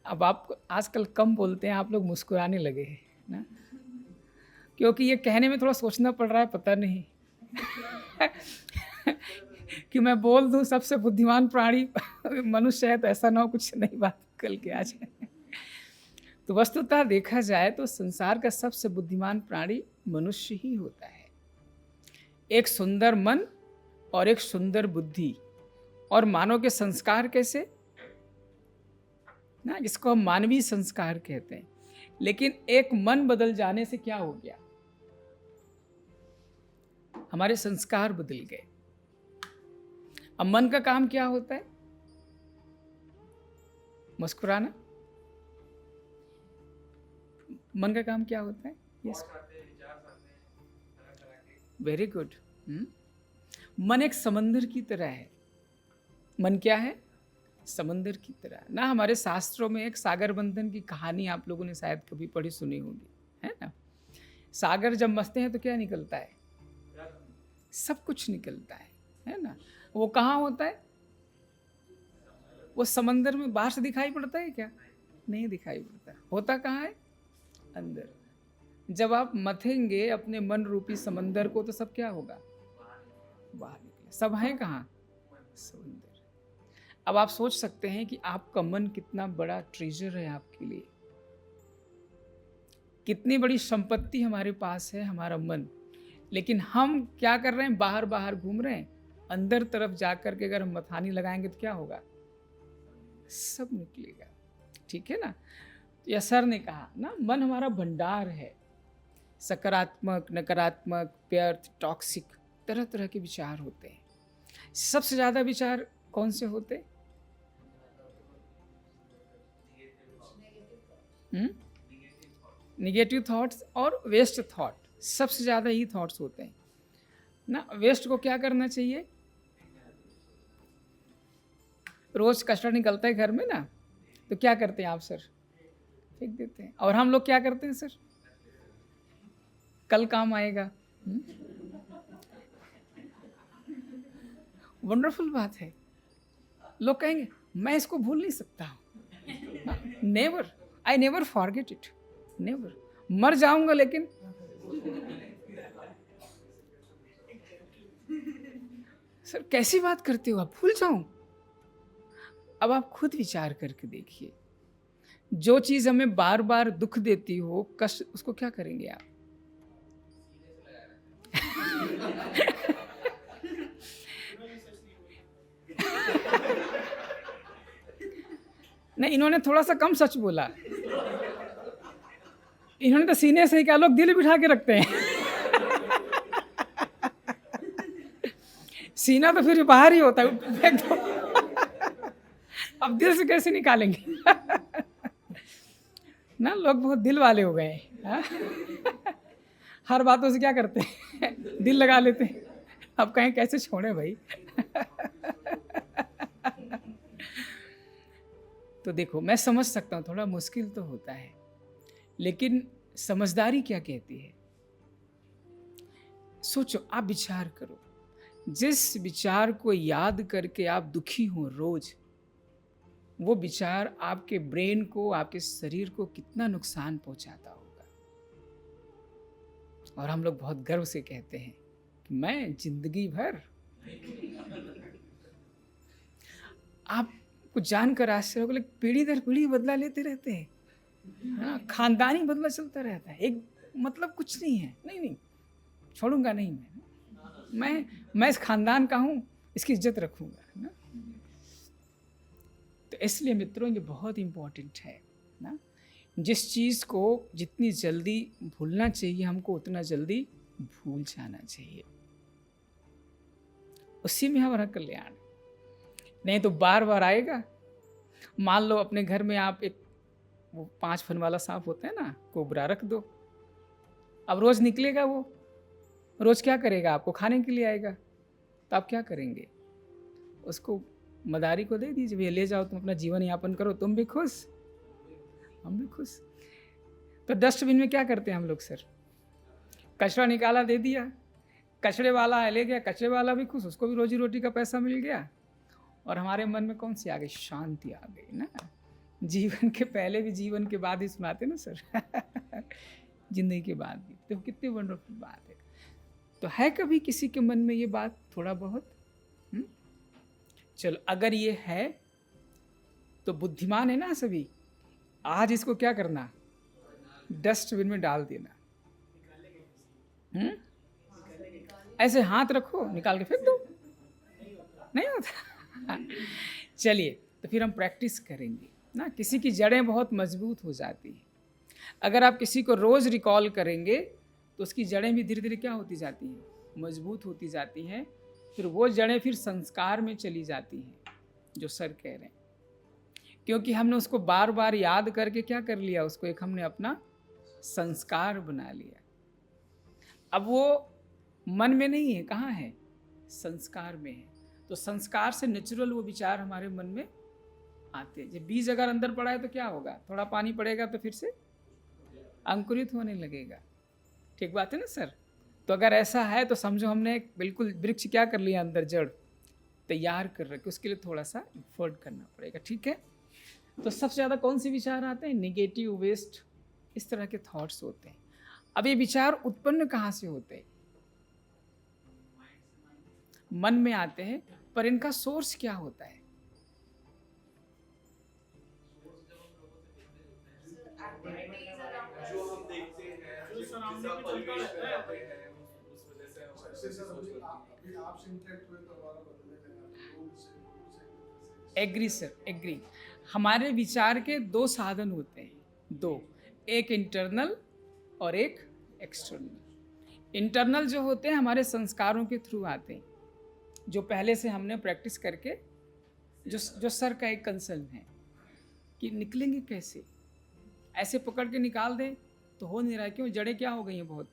अब आप आजकल कम बोलते हैं, आप लोग मुस्कुराने लगे हैं ना, क्योंकि ये कहने में थोड़ा सोचना पड़ रहा है, पता नहीं कि मैं बोल दूं सबसे बुद्धिमान प्राणी मनुष्य है, तो ऐसा ना हो कुछ नई बात कल के आ जाए। तो वस्तुतः देखा जाए तो संसार का सबसे बुद्धिमान प्राणी मनुष्य ही होता है। एक सुंदर मन और एक सुंदर बुद्धि, और मानव के संस्कार कैसे ना, जिसको हम मानवीय संस्कार कहते हैं। लेकिन एक मन बदल जाने से क्या हो गया? हमारे संस्कार बदल गए। अब मन का काम क्या होता है? मुस्कुराना। मन का काम क्या होता है? यस। Very good. मन एक समंदर की तरह है। मन क्या है? समंदर की तरह ना। हमारे शास्त्रों में एक सागर मंथन की कहानी आप लोगों ने शायद कभी पढ़ी सुनी होगी, है ना? सागर जब मसते हैं तो क्या निकलता है? सब कुछ निकलता है ना? वो कहाँ होता है? वो समंदर में। बाहर से दिखाई पड़ता है क्या? नहीं दिखाई पड़ता। होता कहाँ है? अंदर। जब आप मथेंगे अपने मन रूपी समंदर को तो सब क्या होगा? बाहर निकले। सब है कहाँ? समंदर। अब आप सोच सकते हैं कि आपका मन कितना बड़ा ट्रेजर है आपके लिए। कितनी बड़ी संपत्ति हमारे पास है हमारा मन। लेकिन हम क्या कर रहे हैं? बाहर बाहर घूम रहे हैं। अंदर तरफ जाकर के अगर हम मथानी लगाएंगे तो क्या होगा? सब निकलेगा। ठीक है ना? यह सर ने कहा ना, मन हमारा भंडार है। सकारात्मक, नकारात्मक, व्यर्थ, टॉक्सिक, तरह तरह के विचार होते हैं। सबसे ज्यादा विचार कौन से होते? निगेटिव थॉट्स और वेस्ट थॉट। सबसे ज्यादा ही थॉट्स होते हैं ना। वेस्ट को क्या करना चाहिए? रोज कचरा निकलता है घर में ना, तो क्या करते हैं आप सर? फेंक देते हैं। और हम लोग क्या करते हैं सर? कल काम आएगा। वंडरफुल बात है। लोग कहेंगे मैं इसको भूल नहीं सकता। Never, I never forget it, never. मर जाऊंगा लेकिन सर कैसी बात करते हो आप? भूल जाऊं? अब आप खुद विचार करके देखिए, जो चीज हमें बार बार दुख देती हो, कष्ट, उसको क्या करेंगे आप? नहीं, इन्होंने थोड़ा सा कम सच बोला। इन्होंने तो सीने से ही क्या, लोग दिल बिठा के रखते हैं। सीना तो फिर बाहर ही होता है। अब दिल से कैसे निकालेंगे? ना, लोग बहुत दिल वाले हो गए हैं। हर बातों से क्या करते हैं? दिल लगा लेते हैं। अब कहें कैसे छोड़े भाई? तो देखो, मैं समझ सकता हूँ थोड़ा मुश्किल तो होता है, लेकिन समझदारी क्या कहती है? सोचो, आप विचार करो, जिस विचार को याद करके आप दुखी हो रोज, वो विचार आपके ब्रेन को, आपके शरीर को कितना नुकसान पहुंचाता होगा। और हम लोग बहुत गर्व से कहते हैं कि मैं जिंदगी भर। आप कुछ जानकर आश्चर्य होगा, लेकिन पीढ़ी दर पीढ़ी बदला लेते रहते हैं। हाँ, खानदानी बदला चलता रहता है। एक मतलब कुछ नहीं है। नहीं नहीं, छोड़ूंगा नहीं मैं इस खानदान का हूं, इसकी इज्जत रखूंगा ना। तो इसलिए मित्रों, ये बहुत इंपॉर्टेंट है ना। जिस चीज़ को जितनी जल्दी भूलना चाहिए हमको, उतना जल्दी भूल जाना चाहिए। उसी में हमारा कल्याण। नहीं तो बार बार आएगा। मान लो अपने घर में आप एक वो 5 फन वाला सांप होता है ना, कोबरा, रख दो। अब रोज निकलेगा वो, रोज क्या करेगा? आपको खाने के लिए आएगा। तो आप क्या करेंगे? उसको मदारी को दे दीजिए, भैया ले जाओ, तुम अपना जीवन यापन करो, तुम भी खुश, हम भी खुश। तो डस्टबिन में क्या करते हैं हम लोग सर? कचरा निकाला, दे दिया, कचरे वाला ले गया, कचरे वाला भी खुश, उसको भी रोजी रोटी का पैसा मिल गया। और हमारे मन में कौन सी आ गई? शांति आ गई ना। जीवन के पहले भी, जीवन के बाद ही सुनाते ना सर। जिंदगी के बाद भी। तो कितनी वंडरफुल बात है। तो है कभी किसी के मन में ये बात थोड़ा बहुत? चलो, अगर ये है तो बुद्धिमान है ना सभी। आज इसको क्या करना? डस्टबिन में डाल देना। ऐसे हाथ रखो, निकाल के फेंक दो। नहीं होता। चलिए, तो फिर हम प्रैक्टिस करेंगे ना। किसी की जड़ें बहुत मजबूत हो जाती हैं। अगर आप किसी को रोज रिकॉल करेंगे तो उसकी जड़ें भी धीरे धीरे क्या होती जाती हैं? मजबूत होती जाती हैं। फिर वो जड़ें फिर संस्कार में चली जाती हैं, जो सर कह रहे हैं। क्योंकि हमने उसको बार बार याद करके क्या कर लिया? उसको एक हमने अपना संस्कार बना लिया। अब वो मन में नहीं है, कहाँ है? संस्कार में है। तो संस्कार से नेचुरल वो विचार हमारे मन में आते हैं। जब बीज अगर अंदर पड़ा है तो क्या होगा? थोड़ा पानी पड़ेगा तो फिर से अंकुरित होने लगेगा। ठीक बात है ना सर? तो अगर ऐसा है तो समझो हमने एक बिल्कुल वृक्ष क्या कर लिया, अंदर जड़ तैयार कर रखे, उसके लिए थोड़ा सा एफर्ट करना पड़ेगा। ठीक है? तो सबसे ज़्यादा कौन से विचार आते हैं? निगेटिव, वेस्ट, इस तरह के थॉट्स होते हैं। अब ये विचार उत्पन्न कहाँ से होते हैं? मन में आते हैं, पर इनका सोर्स क्या होता है? जो हम देखते हैं, जो सराउंडिंग में चलता रहता है, उस वजह से जैसे सर अभी आपसे इंटरेक्ट हुए तो हमारा बदलने लगा, लोग से एग्री सर, एग्री। हमारे विचार के दो साधन होते हैं, दो, एक इंटरनल और एक एक्सटर्नल। इंटरनल जो होते हैं हमारे संस्कारों के थ्रू आते हैं, जो पहले से हमने प्रैक्टिस करके, जो सर का एक कंसर्न है कि निकलेंगे कैसे, ऐसे पकड़ के निकाल दें तो हो नहीं रहा है। क्यों? जड़ें क्या हो गई हैं? बहुत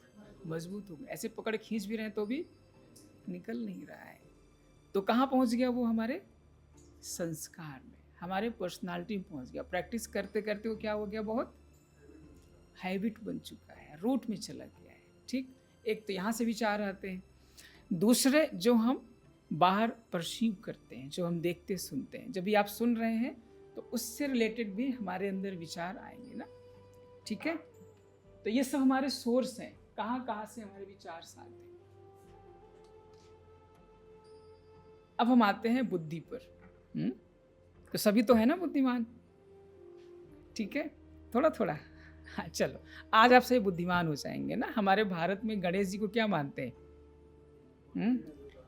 मजबूत हो गई। ऐसे पकड़ खींच भी रहे हैं तो भी निकल नहीं रहा है। तो कहाँ पहुँच गया वो? हमारे संस्कार में, हमारे पर्सनालिटी में पहुँच गया। प्रैक्टिस करते करते वो क्या हो गया? बहुत हैबिट बन चुका है, रूट में चला गया है। ठीक? एक तो यहाँ से विचार आते हैं, दूसरे जो हम बाहर परसीव करते हैं, जो हम देखते सुनते हैं। जब भी आप सुन रहे हैं तो उससे रिलेटेड भी हमारे अंदर विचार आएंगे ना। ठीक है? तो ये सब हमारे सोर्स हैं, कहाँ कहाँ से हमारे विचार आते हैं। अब हम आते हैं बुद्धि पर। तो सभी तो है ना बुद्धिमान? ठीक है, थोड़ा थोड़ा। हाँ चलो, आज आप सही बुद्धिमान हो जाएंगे ना। हमारे भारत में गणेश जी को क्या मानते हैं?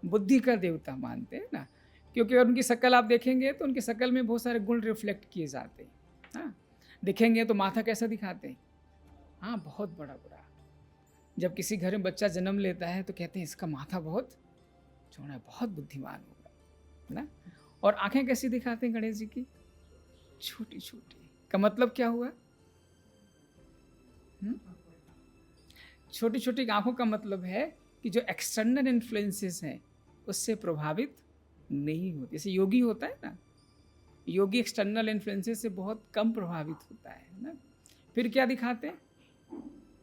बुद्धि का देवता मानते हैं ना, क्योंकि अगर उनकी शक्ल आप देखेंगे तो उनकी शक्ल में बहुत सारे गुण रिफ्लेक्ट किए जाते हैं। हाँ, दिखेंगे तो माथा कैसा दिखाते हैं? हाँ, बहुत बड़ा बड़ा। जब किसी घर में बच्चा जन्म लेता है तो कहते हैं इसका माथा बहुत चौड़ा है, बहुत बुद्धिमान होगा ना। और आंखें कैसी दिखाते हैं गणेश जी की? छोटी छोटी। का मतलब क्या हुआ? छोटी छोटी आंखों का मतलब है कि जो एक्सटर्नल इन्फ्लुएंसेस हैं उससे प्रभावित नहीं होती। जैसे योगी होता है ना, योगी एक्सटर्नल इन्फ्लुएंसेस से बहुत कम प्रभावित होता है ना। फिर क्या दिखाते हैं?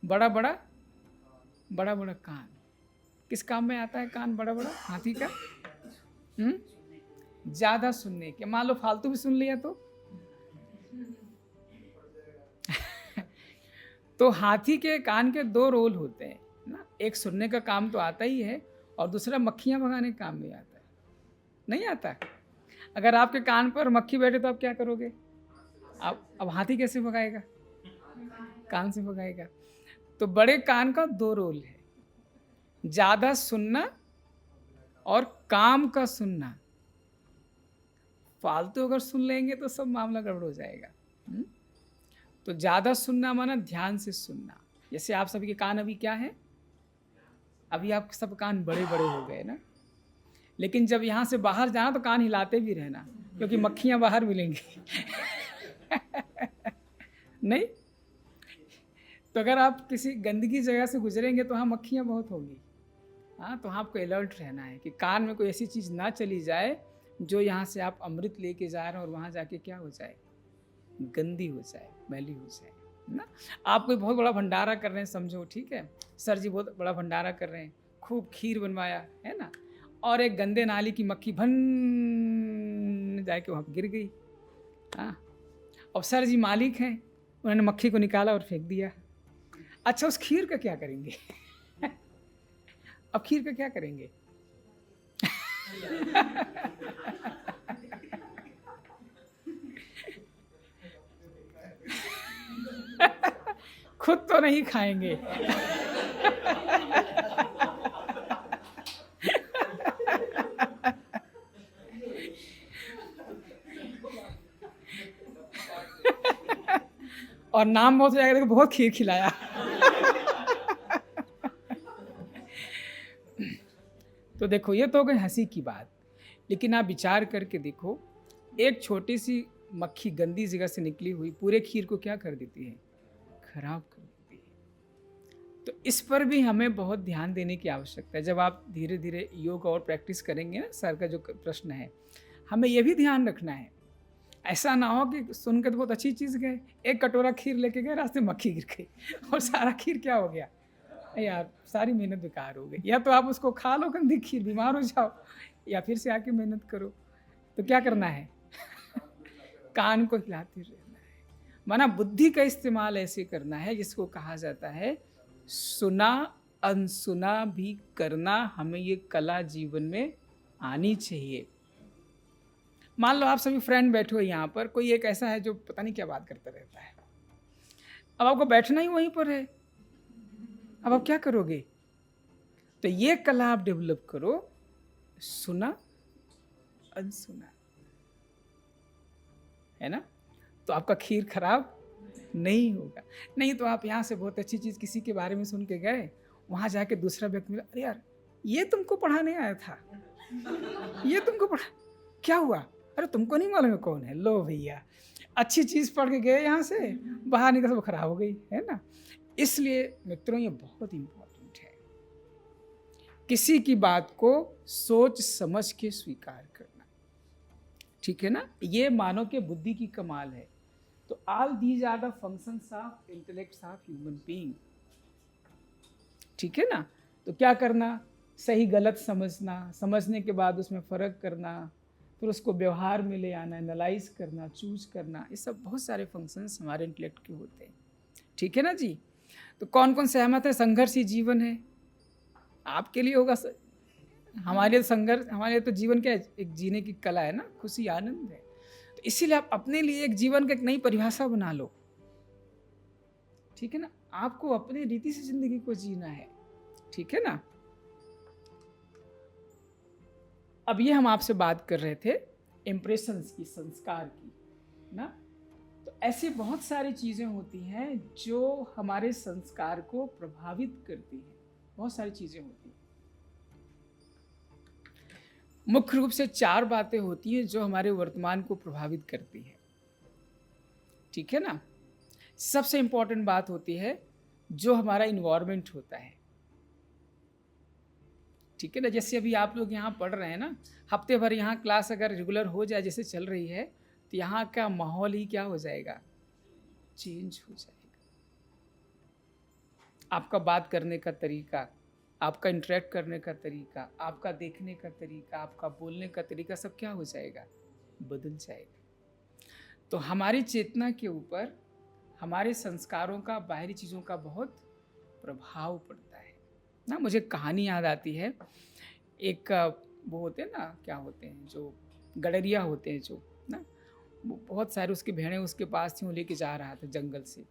बड़ा बड़ा कान। किस काम में आता है कान बड़ा बड़ा? हाथी का ज़्यादा सुनने के। मान लो फालतू भी सुन लिया तो हाथी के कान के दो रोल होते हैं ना, एक सुनने का काम तो आता ही है और दूसरा मक्खियाँ भगाने का काम भी आता है। नहीं आता? अगर आपके कान पर मक्खी बैठे तो आप क्या करोगे? आप अब हाथी कैसे भगाएगा? कान से भगाएगा। तो बड़े कान का दो रोल है, ज़्यादा सुनना और काम का सुनना। फालतू अगर सुन लेंगे तो सब मामला गड़बड़ हो जाएगा। तो ज़्यादा सुनना माना ध्यान से सुनना। जैसे आप सभी के कान अभी क्या है? अभी आप सब कान बड़े बड़े हो गए ना, लेकिन जब यहाँ से बाहर जाना तो कान हिलाते भी रहना, क्योंकि मक्खियाँ बाहर मिलेंगी। नहीं? तो अगर आप किसी गंदगी जगह से गुजरेंगे तो हाँ मक्खियाँ बहुत होंगी। हाँ, तो आपको अलर्ट रहना है कि कान में कोई ऐसी चीज़ ना चली जाए जो यहाँ से आप अमृत लेके जा रहे हैं और वहाँ जाके क्या हो जाए? गंदी हो जाए, मैली हो जाए ना। आप कोई बहुत बड़ा भंडारा कर रहे हैं समझो, ठीक है, सर जी बहुत बड़ा भंडारा कर रहे हैं, खूब खीर बनवाया है ना, और एक गंदे नाली की मक्खी भन जाके वहाँ गिर गई। हाँ, अब सर जी मालिक हैं, उन्होंने मक्खी को निकाला और फेंक दिया। अच्छा, उस खीर का क्या करेंगे? अब खीर का क्या करेंगे? खुद तो नहीं खाएंगे। और नाम बहुत हो जाएगा, देखो बहुत खीर खिलाया। तो देखो, ये तो हो गई हंसी की बात, लेकिन आप विचार करके देखो, एक छोटी सी मक्खी गंदी जगह से निकली हुई पूरे खीर को क्या कर देती है? खराब कर देती है। तो इस पर भी हमें बहुत ध्यान देने की आवश्यकता है। जब आप धीरे धीरे योग और प्रैक्टिस करेंगे ना, सर का जो प्रश्न है, हमें ये भी ध्यान रखना है, ऐसा ना हो कि सुन के तो बहुत अच्छी चीज़ गए, एक कटोरा खीर लेके गए, रास्ते में मक्खी गिर गई और सारा खीर क्या हो गया, यार सारी मेहनत बेकार हो गई। या तो आप उसको खा लो गंदी खीर, बीमार हो जाओ, या फिर से आके मेहनत करो। तो क्या करना है? कान को हिलाते रहना है, माना बुद्धि का इस्तेमाल ऐसे करना है जिसको कहा जाता है सुना अनसुना भी करना। हमें ये कला जीवन में आनी चाहिए। मान लो आप सभी फ्रेंड बैठे हो यहाँ पर, कोई एक ऐसा है जो पता नहीं क्या बात करता रहता है, अब आपको बैठना ही वहीं पर है, अब आप क्या करोगे? तो ये कला आप डेवलप करो, सुना अनसुना, है ना? तो आपका खीर खराब नहीं होगा। नहीं तो आप यहाँ से बहुत अच्छी चीज़ किसी के बारे में सुन के गए, वहाँ जाके दूसरा व्यक्ति मिला, अरे यार ये तुमको पढ़ाने आया था, ये तुमको पढ़ा, क्या हुआ? अरे तुमको नहीं मालूम है कौन है? लो भैया, अच्छी चीज़ पढ़ के गए यहाँ से, बाहर निकल सब खराब हो गई, है ना? इसलिए मित्रों ये बहुत इम्पोर्टेंट है, किसी की बात को सोच समझ के स्वीकार करना, ठीक है ना? ये मानव के बुद्धि की कमाल है। तो all these are the functions of intellects of human being, ठीक है ना? तो क्या करना? सही गलत समझना, समझने के बाद उसमें फ़र्क करना, फिर उसको व्यवहार में ले आना, एनालाइज करना, चूज करना, ये सब बहुत सारे फंक्शंस हमारे इंटेलेक्ट के होते हैं, ठीक है ना जी? तो कौन कौन सहमत है संघर्ष ही जीवन है? आपके लिए होगा हमारे लिए संघर्ष, हमारे लिए तो जीवन क्या है? एक जीने की कला है ना, खुशी आनंद है। तो इसीलिए आप अपने लिए एक जीवन का एक नई परिभाषा बना लो, ठीक है ना? आपको अपने रीति से जिंदगी को जीना है, ठीक है ना? अब ये हम आपसे बात कर रहे थे इम्प्रेशंस की, संस्कार की ना। तो ऐसी बहुत सारी चीज़ें होती हैं जो हमारे संस्कार को प्रभावित करती हैं, बहुत सारी चीज़ें होती हैं। मुख्य रूप से 4 बातें होती हैं जो हमारे वर्तमान को प्रभावित करती हैं, ठीक है ना? सबसे इम्पॉर्टेंट बात होती है जो हमारा इन्वायरमेंट होता है, ठीक है ना? जैसे अभी आप लोग यहाँ पढ़ रहे हैं ना, हफ्ते भर यहाँ क्लास अगर रेगुलर हो जाए जैसे चल रही है, तो यहाँ का माहौल ही क्या हो जाएगा? चेंज हो जाएगा। आपका बात करने का तरीका, आपका इंटरेक्ट करने का तरीका, आपका देखने का तरीका, आपका बोलने का तरीका, सब क्या हो जाएगा? बदल जाएगा। तो हमारी चेतना के ऊपर हमारे संस्कारों का, बाहरी चीज़ों का बहुत प्रभाव पड़ता है ना। मुझे कहानी याद आती है, एक वो होते हैं ना, क्या होते हैं जो गडरिया होते हैं जो ना, वो बहुत सारे उसकी भेड़ें उसके पास थी, वो लेके जा रहा था जंगल से,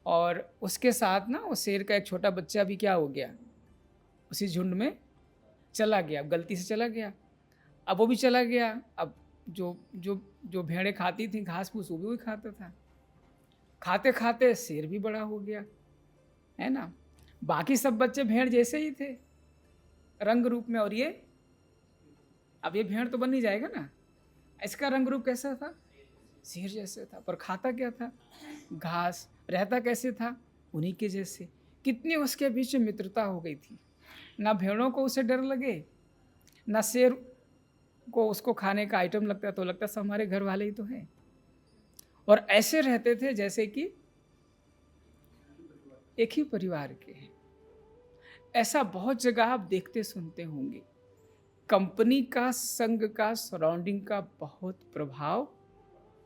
और उसके साथ ना वो शेर का एक छोटा बच्चा भी क्या हो गया, उसी झुंड में चला गया, गलती से चला गया। अब वो भी चला गया, अब जो जो जो भेड़ें खाती थी घास फूस, वो भी वही खाता था। खाते खाते शेर भी बड़ा हो गया, है ना? बाकी सब बच्चे भेड़ जैसे ही थे रंग रूप में, और ये अब ये भेड़ तो बन नहीं जाएगा ना। इसका रंग रूप कैसा था? शेर जैसे था, पर खाता क्या था? घास। रहता कैसे था? उन्हीं के जैसे। कितनी उसके बीच में मित्रता हो गई थी, ना भेड़ों को उसे डर लगे, ना शेर को उसको खाने का आइटम लगता, तो लगता सब हमारे घर वाले ही तो हैं। और ऐसे रहते थे जैसे कि एक ही परिवार के हैं। ऐसा बहुत जगह आप देखते सुनते होंगे। कंपनी का, संघ का, सराउंडिंग का बहुत प्रभाव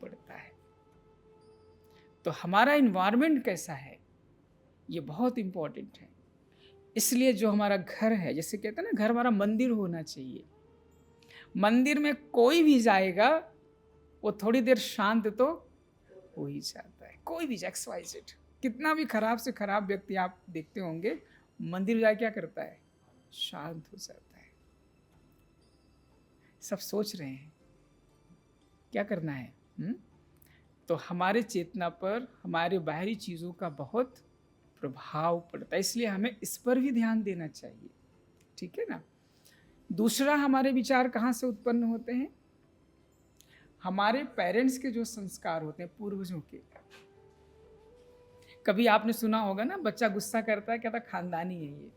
पड़ता है। तो हमारा इन्वायरमेंट कैसा है ये बहुत इम्पोर्टेंट है। इसलिए जो हमारा घर है, जैसे कहते हैं ना, घर हमारा मंदिर होना चाहिए। मंदिर में कोई भी जाएगा वो थोड़ी देर शांत तो हो ही जाता है। कोई भी XYZ, कितना भी खराब से खराब व्यक्ति आप देखते होंगे, मंदिर जाके क्या करता है? शांत हो जाता है। सब सोच रहे हैं क्या करना है। तो हमारे चेतना पर हमारे बाहरी चीज़ों का बहुत प्रभाव पड़ता है, इसलिए हमें इस पर भी ध्यान देना चाहिए, ठीक है ना? दूसरा, हमारे विचार कहाँ से उत्पन्न होते हैं? हमारे पेरेंट्स के जो संस्कार होते हैं, पूर्वजों के, कभी आपने सुना होगा ना, बच्चा गुस्सा करता है, कहता खानदानी है ये।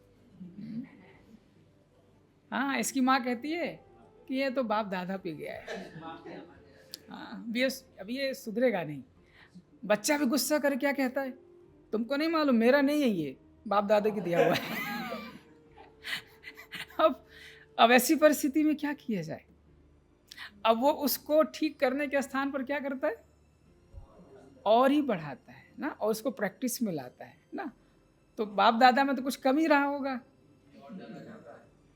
हाँ, इसकी माँ कहती है कि ये तो बाप दादा पी गया है। हाँ, अभी ये सुधरेगा नहीं। बच्चा भी गुस्सा कर क्या कहता है, तुमको नहीं मालूम, मेरा नहीं है ये, बाप दादा की दिया हुआ है। अब ऐसी परिस्थिति में क्या किया जाए? अब वो उसको ठीक करने के स्थान पर क्या करता है, और ही बढ़ाता है ना, और उसको प्रैक्टिस में लाता है ना। तो बाप दादा में तो कुछ कम ही रहा होगा,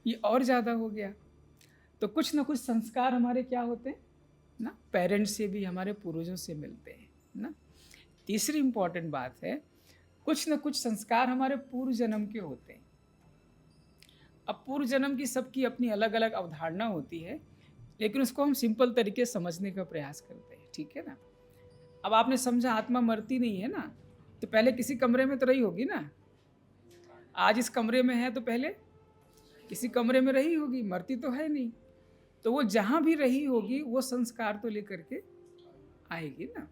ये और ज़्यादा हो गया। तो कुछ ना कुछ संस्कार हमारे क्या होते हैं ना, पेरेंट्स से भी, हमारे पूर्वजों से मिलते हैं ना। तीसरी इंपॉर्टेंट बात है, कुछ ना कुछ संस्कार हमारे पूर्व जन्म के होते हैं। अब पूर्व जन्म की सबकी अपनी अलग अलग अवधारणा होती है, लेकिन उसको हम सिंपल तरीके से समझने का प्रयास करते हैं, ठीक है ना। अब आपने समझा आत्मा मरती नहीं है ना, तो पहले किसी कमरे में तो रही होगी ना। आज इस कमरे में है तो पहले किसी कमरे में रही होगी, मरती तो है नहीं। तो वो जहाँ भी रही होगी वो संस्कार तो लेकर के आएगी ना।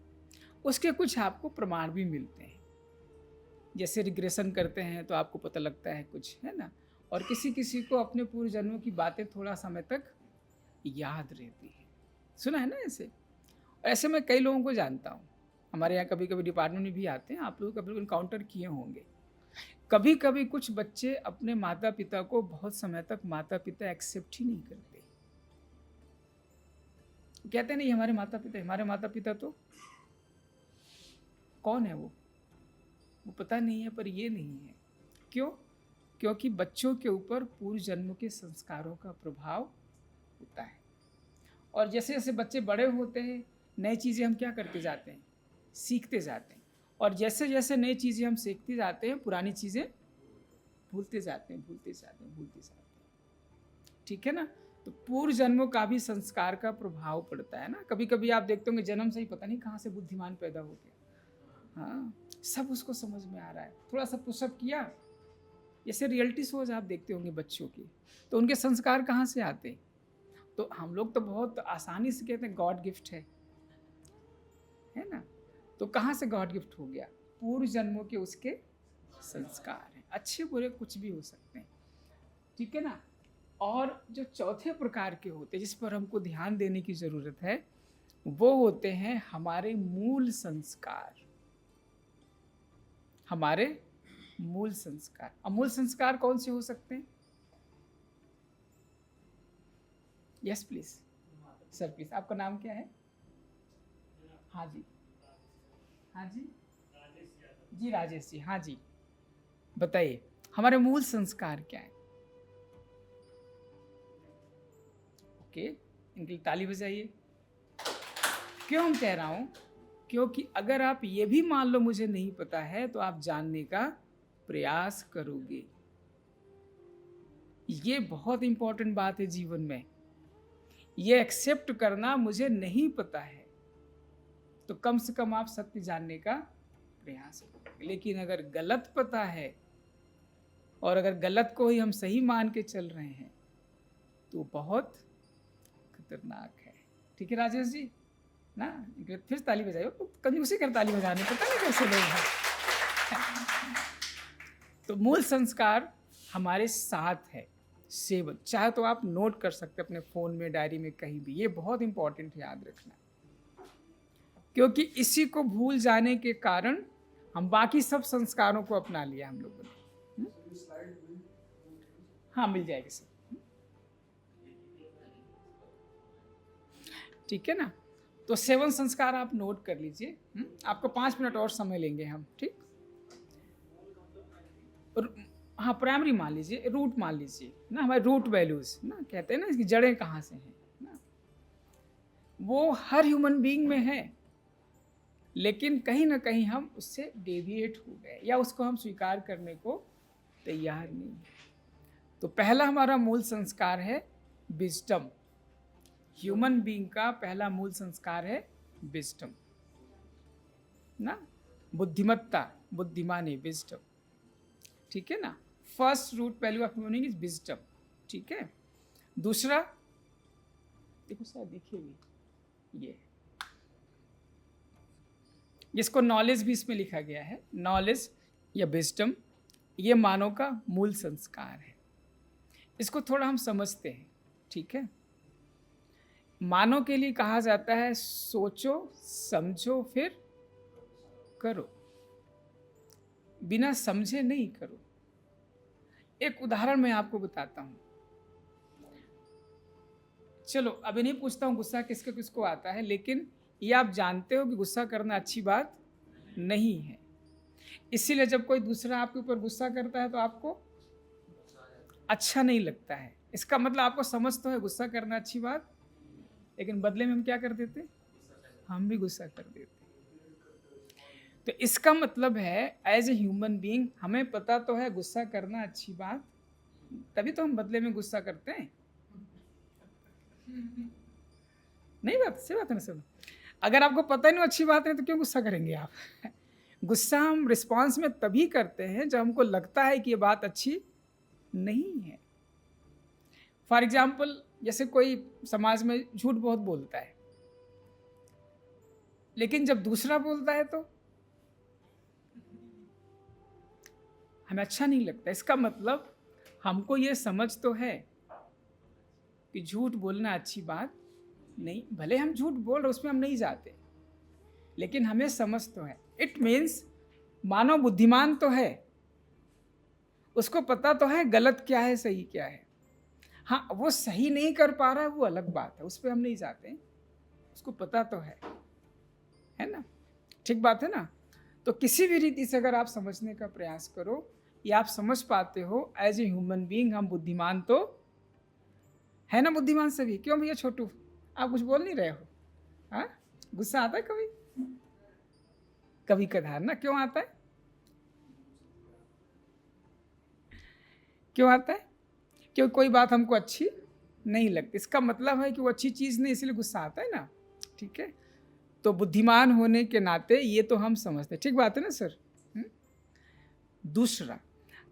उसके कुछ आपको प्रमाण भी मिलते हैं, जैसे रिग्रेशन करते हैं तो आपको पता लगता है कुछ, है ना। और किसी किसी को अपने पूर्व जन्मों की बातें थोड़ा समय तक याद रहती है, सुना है ना ऐसे। और ऐसे मैं कई लोगों को जानता हूँ, हमारे यहाँ कभी कभी डिपार्टमेंट में भी आते हैं, आप लोग कभी इनकाउंटर किए होंगे। कभी कभी कुछ बच्चे अपने माता पिता को बहुत समय तक माता पिता एक्सेप्ट ही नहीं करते, कहते नहीं हमारे माता पिता तो कौन है वो पता नहीं है, पर ये नहीं है। क्यों? क्योंकि बच्चों के ऊपर पूर्व जन्म के संस्कारों का प्रभाव होता है। और जैसे जैसे बच्चे बड़े होते हैं, नई चीज़ें हम क्या करते जाते हैं, सीखते जाते हैं। और जैसे जैसे नई चीज़ें हम सीखते जाते हैं, पुरानी चीज़ें भूलते जाते हैं। ठीक है ना। तो पूर्व जन्मों का भी संस्कार का प्रभाव पड़ता है ना। कभी कभी आप देखते होंगे जन्म से ही पता नहीं कहाँ से बुद्धिमान पैदा हो गया, हाँ, सब उसको समझ में आ रहा है, थोड़ा सा पुशअप किया। जैसे रियलिटी शोज आप देखते होंगे बच्चों की, तो उनके संस्कार कहाँ से आते हैं? तो हम लोग तो बहुत आसानी से कहते हैं गॉड गिफ्ट है ना। तो कहाँ से गॉड गिफ्ट हो गया? पूर्व जन्मों के उसके संस्कार हैं, अच्छे बुरे कुछ भी हो सकते हैं, ठीक है ना। और जो चौथे प्रकार के होते हैं जिस पर हमको ध्यान देने की जरूरत है, वो होते हैं हमारे मूल संस्कार। हमारे मूल संस्कार। अब मूल संस्कार कौन से हो सकते हैं? यस प्लीज सर, प्लीज आपका नाम क्या है? हाँ जी, हाँ जी, जी राजेश जी, हाँ जी, बताइए हमारे मूल संस्कार क्या है? ओके, इनके लिए ताली बजाइए। क्यों हम कह रहा हूं? क्योंकि अगर आप ये भी मान लो मुझे नहीं पता है, तो आप जानने का प्रयास करोगे। ये बहुत इंपॉर्टेंट बात है जीवन में, ये एक्सेप्ट करना मुझे नहीं पता है, तो कम से कम आप सत्य जानने का प्रयास करोगे। लेकिन अगर गलत पता है और अगर गलत को ही हम सही मान के चल रहे हैं, तो बहुत खतरनाक है। ठीक है राजेश जी ना, फिर ताली बजाइए, कंजूसी कर ताली बजाने, पता नहीं कैसे लोग हैं। तो मूल संस्कार हमारे साथ है, सेवन, चाहे तो आप नोट कर सकते अपने फोन में, डायरी में, कहीं भी। ये बहुत इंपॉर्टेंट है, याद रखना, क्योंकि इसी को भूल जाने के कारण हम बाकी सब संस्कारों को अपना लिया हम लोगों ने। हाँ मिल जाएगी सर, ठीक है ना। तो 7 संस्कार आप नोट कर लीजिए, आपको 5 मिनट और समय लेंगे हम, ठीक। हाँ प्राइमरी मान लीजिए, रूट मान लीजिए ना, हमारे रूट वैल्यूज ना, कहते हैं ना इसकी जड़ें कहाँ से हैं ना, वो हर ह्यूमन बीइंग में है, लेकिन कहीं ना कहीं हम उससे डेविएट हो गए या उसको हम स्वीकार करने को तैयार नहीं है। तो पहला हमारा मूल संस्कार है विजडम। ह्यूमन बीइंग का पहला मूल संस्कार है विजडम ना, बुद्धिमत्ता, बुद्धिमानी, विजडम, ठीक है ना। First root value of human is wisdom, ठीक है। दूसरा देखो सर, देखिए जिसको नॉलेज भी इसमें लिखा गया है। नॉलेज या विजडम, ये मानव का मूल संस्कार है। इसको थोड़ा हम समझते हैं, ठीक है। मानव के लिए कहा जाता है सोचो समझो फिर करो, बिना समझे नहीं करो। एक उदाहरण मैं आपको बताता हूं। चलो अभी नहीं पूछता हूं गुस्सा किसको किसको आता है, लेकिन ये आप जानते हो कि गुस्सा करना अच्छी बात नहीं है। इसीलिए जब कोई दूसरा आपके ऊपर गुस्सा करता है तो आपको अच्छा नहीं लगता है। इसका मतलब आपको समझ तो है गुस्सा करना अच्छी बात, लेकिन बदले में हम क्या कर देते, हम भी गुस्सा कर देते। तो इसका मतलब है एज ए ह्यूमन बीइंग हमें पता तो है गुस्सा करना अच्छी बात, तभी तो हम बदले में गुस्सा करते हैं। नहीं बात सही बात है ना सर। अगर आपको पता ही नहीं अच्छी बात है तो क्यों गुस्सा करेंगे आप? गुस्सा हम रिस्पॉन्स में तभी करते हैं जब हमको लगता है कि ये बात अच्छी नहीं है। फॉर एग्जाम्पल, जैसे कोई समाज में झूठ बहुत बोलता है, लेकिन जब दूसरा बोलता है तो हमें अच्छा नहीं लगता। इसका मतलब हमको ये समझ तो है कि झूठ बोलना अच्छी बात नहीं, भले हम झूठ बोल रहे उसमें हम नहीं जाते, लेकिन हमें समझ तो है। इट मीन्स मानव बुद्धिमान तो है, उसको पता तो है गलत क्या है सही क्या है। हाँ, वो सही नहीं कर पा रहा है वो अलग बात है, उस पर हम नहीं जाते, उसको पता तो है ना। ठीक बात है ना। तो किसी भी रीति से अगर आप समझने का प्रयास करो या आप समझ पाते हो एज ए ह्यूमन बीइंग हम बुद्धिमान तो है ना, बुद्धिमान सभी। क्यों भैया छोटू आप कुछ बोल नहीं रहे हो? हाँ, गुस्सा आता है कभी कभी कधार ना, क्यों आता है? क्यों आता है? क्योंकि कोई बात हमको अच्छी नहीं लगती। इसका मतलब है कि वो अच्छी चीज़ नहीं, इसलिए गुस्सा आता है ना, ठीक है। तो बुद्धिमान होने के नाते ये तो हम समझते हैं, ठीक बात है ना सर। दूसरा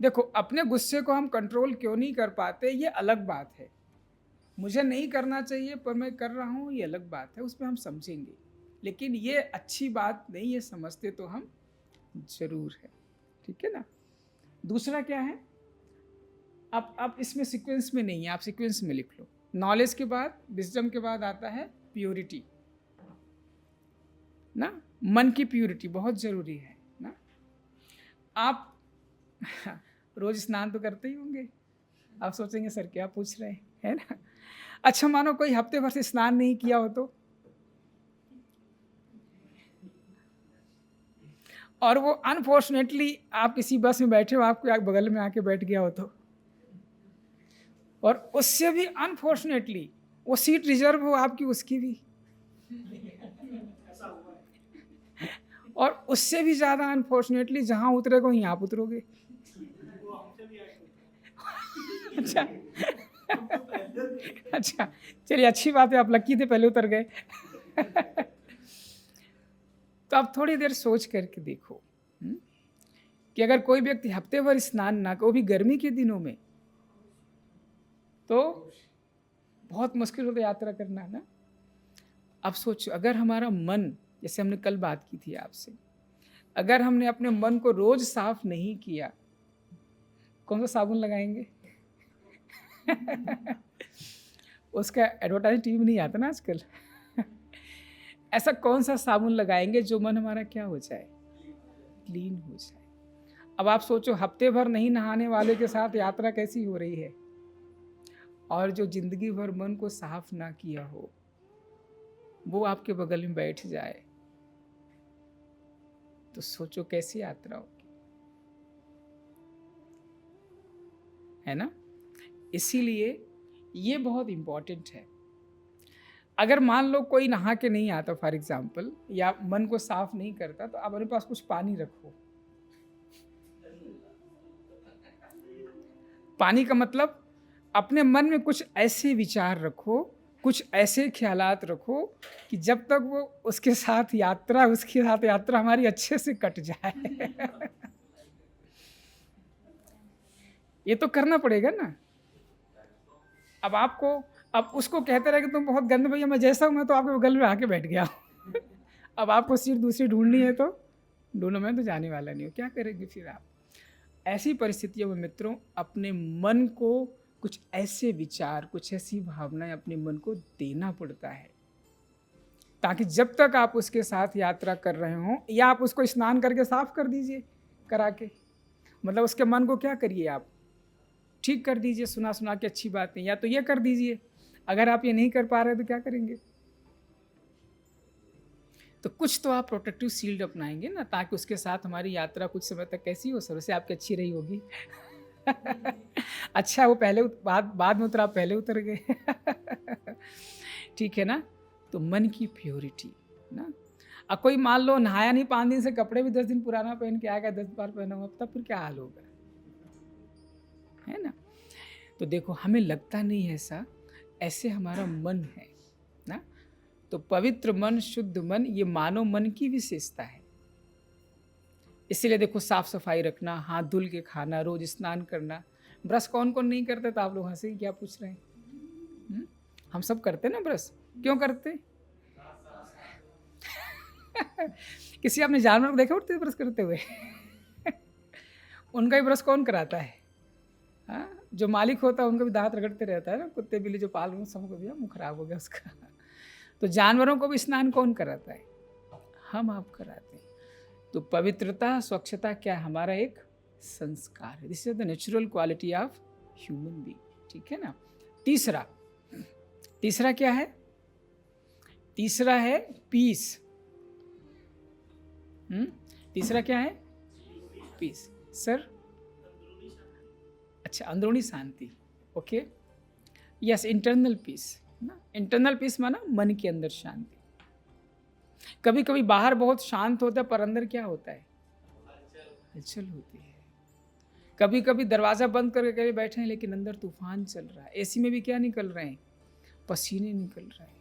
देखो, अपने गुस्से को हम कंट्रोल क्यों नहीं कर पाते ये अलग बात है। मुझे नहीं करना चाहिए पर मैं कर रहा हूँ ये अलग बात है, उसमें हम समझेंगे, लेकिन ये अच्छी बात नहीं, ये समझते तो हम जरूर है, ठीक है ना। दूसरा क्या है, आप इसमें सीक्वेंस में नहीं है, आप सीक्वेंस में लिख लो। नॉलेज के बाद विजडम के बाद आता है प्योरिटी ना, मन की प्योरिटी बहुत जरूरी है ना। आप रोज स्नान तो करते ही होंगे, आप सोचेंगे सर क्या पूछ रहे हैं, है ना। अच्छा मानो कोई हफ्ते भर से स्नान नहीं किया हो तो, और वो अनफॉर्चुनेटली आप किसी बस में बैठे हो, आपके बगल में आके बैठ गया हो तो, और उससे भी अनफॉर्चुनेटली वो सीट रिजर्व हो आपकी, उसकी भी, और उससे भी ज़्यादा अनफॉर्चुनेटली जहाँ उतरेगा वहीं आप उतरोगे। अच्छा अच्छा, चलिए अच्छी बात है, आप लकी थे पहले उतर गए। तो आप थोड़ी देर सोच करके देखो कि अगर कोई व्यक्ति हफ्ते भर स्नान ना करे, वो भी गर्मी के दिनों में, तो बहुत मुश्किल होता है यात्रा करना ना। अब सोचो अगर हमारा मन, जैसे हमने कल बात की थी आपसे, अगर हमने अपने मन को रोज साफ नहीं किया, कौन सा साबुन लगाएंगे? उसका एडवर्टाइज टीवी नहीं आता ना आजकल। ऐसा कौन सा साबुन लगाएंगे जो मन हमारा क्या हो जाए, क्लीन हो जाए। अब आप सोचो हफ्ते भर नहीं नहाने वाले के साथ यात्रा कैसी हो रही है, और जो जिंदगी भर मन को साफ ना किया हो वो आपके बगल में बैठ जाए, तो सोचो कैसी यात्रा होगी, है ना। इसीलिए ये बहुत इम्पोर्टेंट है। अगर मान लो कोई नहा के नहीं आता फॉर एग्जाम्पल, या मन को साफ नहीं करता, तो आप अपने पास कुछ पानी रखो। पानी का मतलब अपने मन में कुछ ऐसे विचार रखो, कुछ ऐसे ख्यालात रखो कि जब तक वो उसके साथ यात्रा हमारी अच्छे से कट जाए। ये तो करना पड़ेगा ना। अब उसको कहते रहे कि तुम बहुत गंदे, भैया मैं जैसा हूं मैं तो आपके बगल में आके बैठ गया हूं। अब आपको सीट दूसरी ढूंढनी है तो ढूंढो, मैं तो जाने वाला नहीं हूँ, क्या करेंगे फिर आप। ऐसी परिस्थितियों में मित्रों अपने मन को कुछ ऐसे विचार, कुछ ऐसी भावनाएं अपने मन को देना पड़ता है, ताकि जब तक आप उसके साथ यात्रा कर रहे हो, या आप उसको स्नान करके साफ कर दीजिए करा के, मतलब उसके मन को क्या करिए आप, ठीक कर दीजिए, सुना सुना के अच्छी बातें, या तो ये कर दीजिए। अगर आप ये नहीं कर पा रहे तो क्या करेंगे, तो कुछ तो आप प्रोटेक्टिव शील्ड अपनाएंगे ना, ताकि उसके साथ हमारी यात्रा कुछ समय तक कैसी हो, सर से आपकी अच्छी रही होगी। अच्छा वो पहले बाद में उतरा, आप पहले उतर गए। ठीक है ना। तो मन की प्योरिटी ना। अब कोई मान लो नहाया नहीं 5 दिन से, कपड़े भी 10 दिन पुराना पहन के आ गया, 10 बार पहना हुआ, तब फिर क्या हाल होगा, है ना। तो देखो हमें लगता नहीं है ऐसा, ऐसे हमारा मन है ना। तो पवित्र मन, शुद्ध मन, ये मानव मन की विशेषता है। इसीलिए देखो साफ सफाई रखना, हाथ धुल के खाना, रोज स्नान करना। ब्रश कौन कौन नहीं करते, तो आप लोग हंसे क्या पूछ रहे हैं। हम सब करते ना ब्रश, क्यों करते। किसी आपने जानवर को देखा उठते ब्रश करते हुए। उनका ही ब्रश कौन कराता है। हाँ, जो मालिक होता है उनका भी दांत रगड़ते रहता है ना, कुत्ते बिल्ली जो पाल रहे हैं सबको भी मुँह खराब हो गया उसका। तो जानवरों को भी स्नान कौन कराता है, हम आप कराते हैं। तो पवित्रता, स्वच्छता क्या, हमारा एक संस्कार है। This is the natural quality of human being, ठीक है ना। तीसरा क्या है, तीसरा है पीस। तीसरा क्या है, पीस। सर अच्छा, अंदरूनी शांति, ओके, यस, इंटरनल पीस ना। इंटरनल पीस माना मन के अंदर शांति। कभी कभी बाहर बहुत शांत होता है, पर अंदर क्या होता है, हलचल होती है। कभी कभी दरवाजा बंद करके बैठे हैं, लेकिन अंदर तूफान चल रहा है। एसी में भी क्या निकल रहे हैं, पसीने निकल रहे हैं,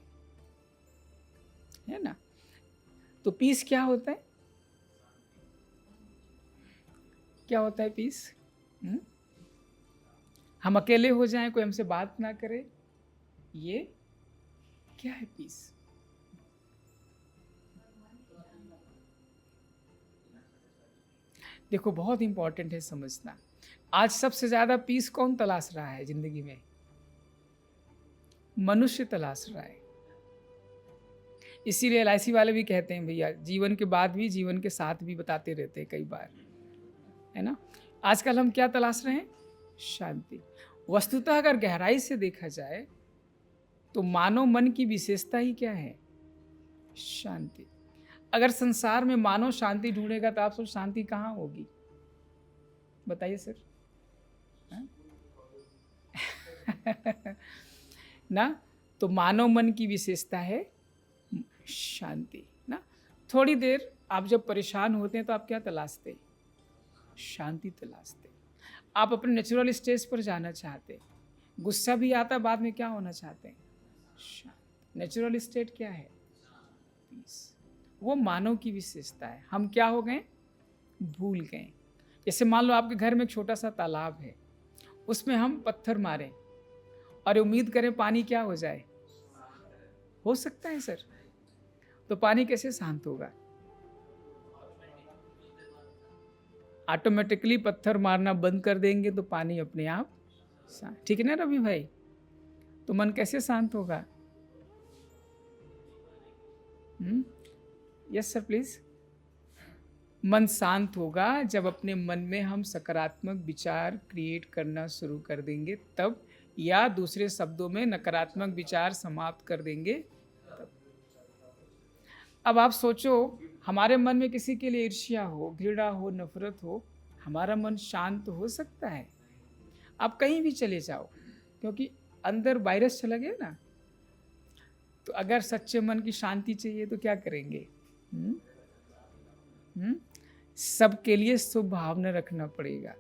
है ना। तो पीस क्या होता है, क्या होता है पीस। हम अकेले हो जाएं, कोई हमसे बात ना करे, ये क्या है पीस। देखो बहुत इंपॉर्टेंट है समझना। आज सबसे ज्यादा पीस कौन तलाश रहा है जिंदगी में, मनुष्य तलाश रहा है। इसीलिए LIC वाले भी कहते हैं भैया, जीवन के बाद भी, जीवन के साथ भी बताते रहते हैं कई बार, है ना। आजकल हम क्या तलाश रहे हैं, शांति। वस्तुतः अगर गहराई से देखा जाए तो मानव मन की विशेषता ही क्या है, शांति। अगर संसार में मानव शांति ढूंढेगा तो आप सोच शांति कहाँ होगी, बताइए सर। ना, तो मानव मन की विशेषता है शांति ना। थोड़ी देर आप जब परेशान होते हैं तो आप क्या तलाशते हैं, शांति तलाशते। आप अपने नेचुरल स्टेज पर जाना चाहते हैं, गुस्सा भी आता बाद में क्या होना चाहते हैं, शांत। नेचुरल स्टेट क्या है, पीस। वो मानव की विशेषता है। हम क्या हो गए, भूल गए। जैसे मान लो आपके घर में एक छोटा सा तालाब है, उसमें हम पत्थर मारें और उम्मीद करें पानी क्या हो जाए, हो सकता है सर। तो पानी कैसे शांत होगा, ऑटोमेटिकली पत्थर मारना बंद कर देंगे तो पानी अपने आप शांत, ठीक है ना रवि भाई। तो मन कैसे शांत होगा, यस सर प्लीज। मन शांत होगा जब अपने मन में हम सकारात्मक विचार क्रिएट करना शुरू कर देंगे तब, या दूसरे शब्दों में नकारात्मक विचार समाप्त कर देंगे तब। अब आप सोचो, हमारे मन में किसी के लिए ईर्ष्या हो, घृणा हो, नफरत हो, हमारा मन शांत हो सकता है। आप कहीं भी चले जाओ, क्योंकि अंदर वायरस चला गया ना। तो अगर सच्चे मन की शांति चाहिए तो क्या करेंगे, सबके लिए शुभ भावना रखना पड़ेगा,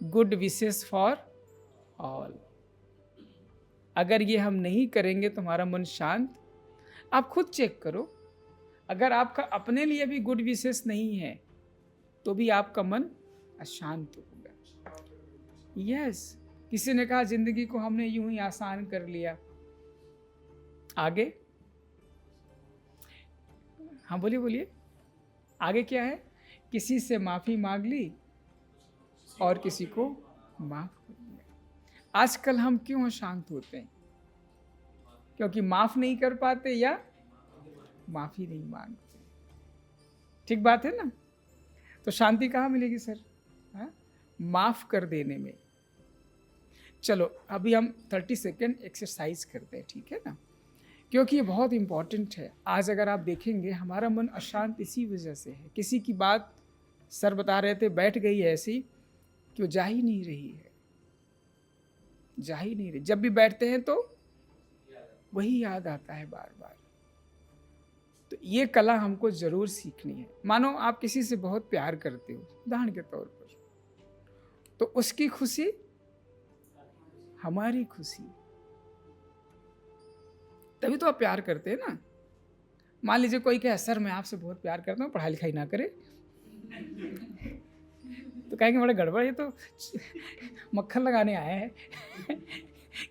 गुड विशेस फॉर ऑल। अगर ये हम नहीं करेंगे तो हमारा मन शांत। आप खुद चेक करो, अगर आपका अपने लिए भी गुड विशेस नहीं है तो भी आपका मन अशांत होगा। यस, किसी ने कहा जिंदगी को हमने यूं ही आसान कर लिया। आगे हाँ बोलिए बोलिए, आगे क्या है? किसी से माफ़ी मांग ली और किसी को माफ़ कर दिया। आजकल हम क्यों अशांत होते हैं? क्योंकि माफ़ नहीं कर पाते या माफ़ी नहीं मांगते। ठीक बात है ना? तो शांति कहाँ मिलेगी सर? हाँ? माफ़ कर देने में। चलो अभी हम 30 सेकेंड एक्सरसाइज करते हैं, ठीक है ना? क्योंकि ये बहुत इम्पॉर्टेंट है। आज अगर आप देखेंगे हमारा मन अशांत इसी वजह से है। किसी की बात सर बता रहे थे बैठ गई है ऐसी कि वो जा ही नहीं रही है, जा ही नहीं रही। जब भी बैठते हैं तो वही याद आता है बार बार। तो ये कला हमको जरूर सीखनी है। मानो आप किसी से बहुत प्यार करते हो, उदाहरण के तौर पर, तो उसकी खुशी हमारी खुशी, तभी तो आप प्यार करते हैं ना। मान लीजिए कोई कहे सर मैं आपसे बहुत प्यार करता हूँ, पढ़ाई लिखाई ना करे, तो कहेंगे बड़ा गड़बड़, ये तो मक्खन लगाने आए हैं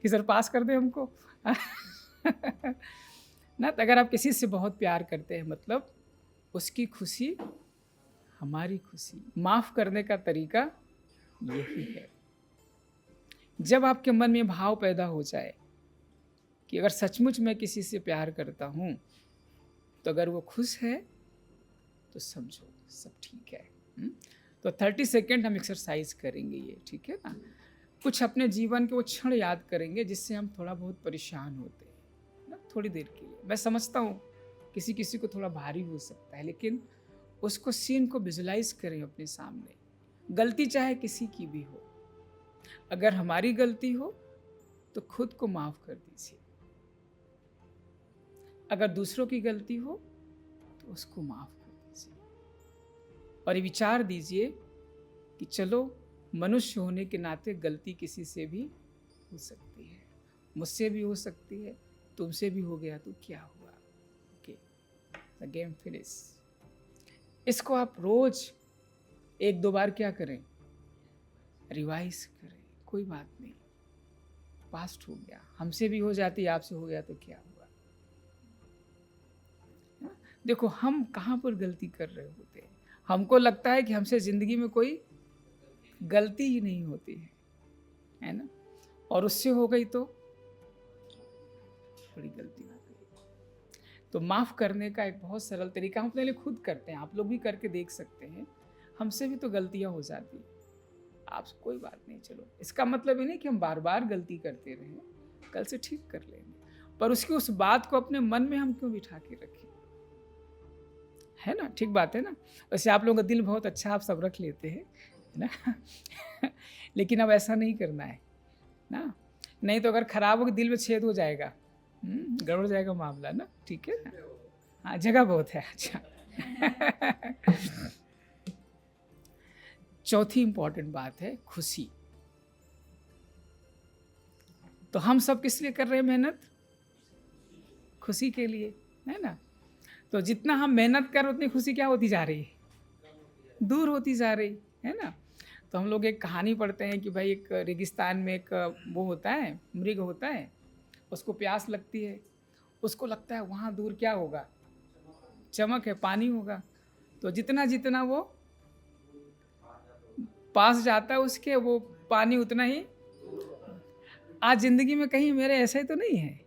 कि सर पास कर दे हमको ना। तो अगर आप किसी से बहुत प्यार करते हैं मतलब उसकी खुशी हमारी खुशी। माफ़ करने का तरीका यही है। जब आपके मन में भाव पैदा हो जाए कि अगर सचमुच मैं किसी से प्यार करता हूँ तो अगर वो खुश है तो समझो सब ठीक है। तो 30 सेकेंड हम एक्सरसाइज करेंगे ये, ठीक है ना? कुछ अपने जीवन के वो क्षण याद करेंगे जिससे हम थोड़ा बहुत परेशान होते हैं ना, थोड़ी देर के लिए। मैं समझता हूँ किसी किसी को थोड़ा भारी हो सकता है, लेकिन उसको सीन को विजुलाइज करें अपने सामने। गलती चाहे किसी की भी हो, अगर हमारी गलती हो तो खुद को माफ़ कर दीजिए, अगर दूसरों की गलती हो तो उसको माफ़ कर दीजिए, और ये विचार दीजिए कि चलो मनुष्य होने के नाते गलती किसी से भी हो सकती है, मुझसे भी हो सकती है, तुमसे भी हो गया तो क्या हुआ। Okay, the game finish. इसको आप रोज 1-2 बार क्या करें, रिवाइज करें। कोई बात नहीं, पास्ट हो गया, हमसे भी हो जाती, आपसे हो गया तो क्या हुआ। देखो हम कहाँ पर गलती कर रहे होते हैं, हमको लगता है कि हमसे ज़िंदगी में कोई गलती ही नहीं होती है ना, और उससे हो गई तो बड़ी गलती हो गई। तो माफ़ करने का एक बहुत सरल तरीका हम अपने लिए खुद करते हैं, आप लोग भी करके देख सकते हैं। हमसे भी तो गलतियाँ हो जाती हैं, आप कोई बात नहीं, चलो इसका मतलब ये नहीं कि हम बार बार गलती करते रहें, कल से ठीक कर लेंगे, पर उसकी उस बात को अपने मन में हम क्यों बिठा के रखें, है ना? ठीक बात है ना? वैसे आप लोगों का दिल बहुत अच्छा, आप सब रख लेते हैं ना लेकिन अब ऐसा नहीं करना है ना, नहीं तो अगर खराब हो दिल में छेद हो जाएगा, गड़बड़ जाएगा मामला ना, ठीक है ना? हाँ जगह बहुत है। अच्छा चौथी इंपॉर्टेंट बात है खुशी। तो हम सब किस लिए कर रहे हैं मेहनत? खुशी के लिए, है ना? तो जितना हम मेहनत कर उतनी खुशी क्या होती जा रही है, दूर होती जा रही है ना। तो हम लोग एक कहानी पढ़ते हैं कि भाई एक रेगिस्तान में एक वो होता है, मृग होता है, उसको प्यास लगती है, उसको लगता है वहाँ दूर क्या होगा, चमक है, पानी होगा। तो जितना जितना वो पास जाता है उसके, वो पानी उतना ही। आज ज़िंदगी में कहीं मेरे ऐसा ही तो नहीं है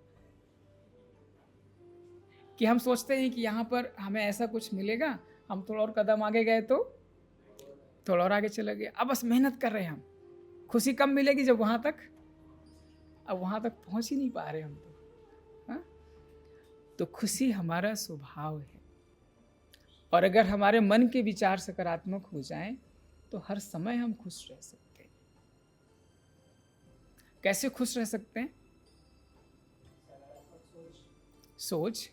कि हम सोचते हैं कि यहाँ पर हमें ऐसा कुछ मिलेगा, हम थोड़ा और कदम आगे गए तो थोड़ा और आगे चले गए, अब बस मेहनत कर रहे हैं हम। खुशी कब मिलेगी, जब वहाँ तक, अब वहाँ तक पहुँच ही नहीं पा रहे हम तो, हाँ? तो खुशी हमारा स्वभाव है, और अगर हमारे मन के विचार सकारात्मक हो जाएं तो हर समय हम खुश रह सकते हैं। कैसे खुश रह सकते हैं? सोच।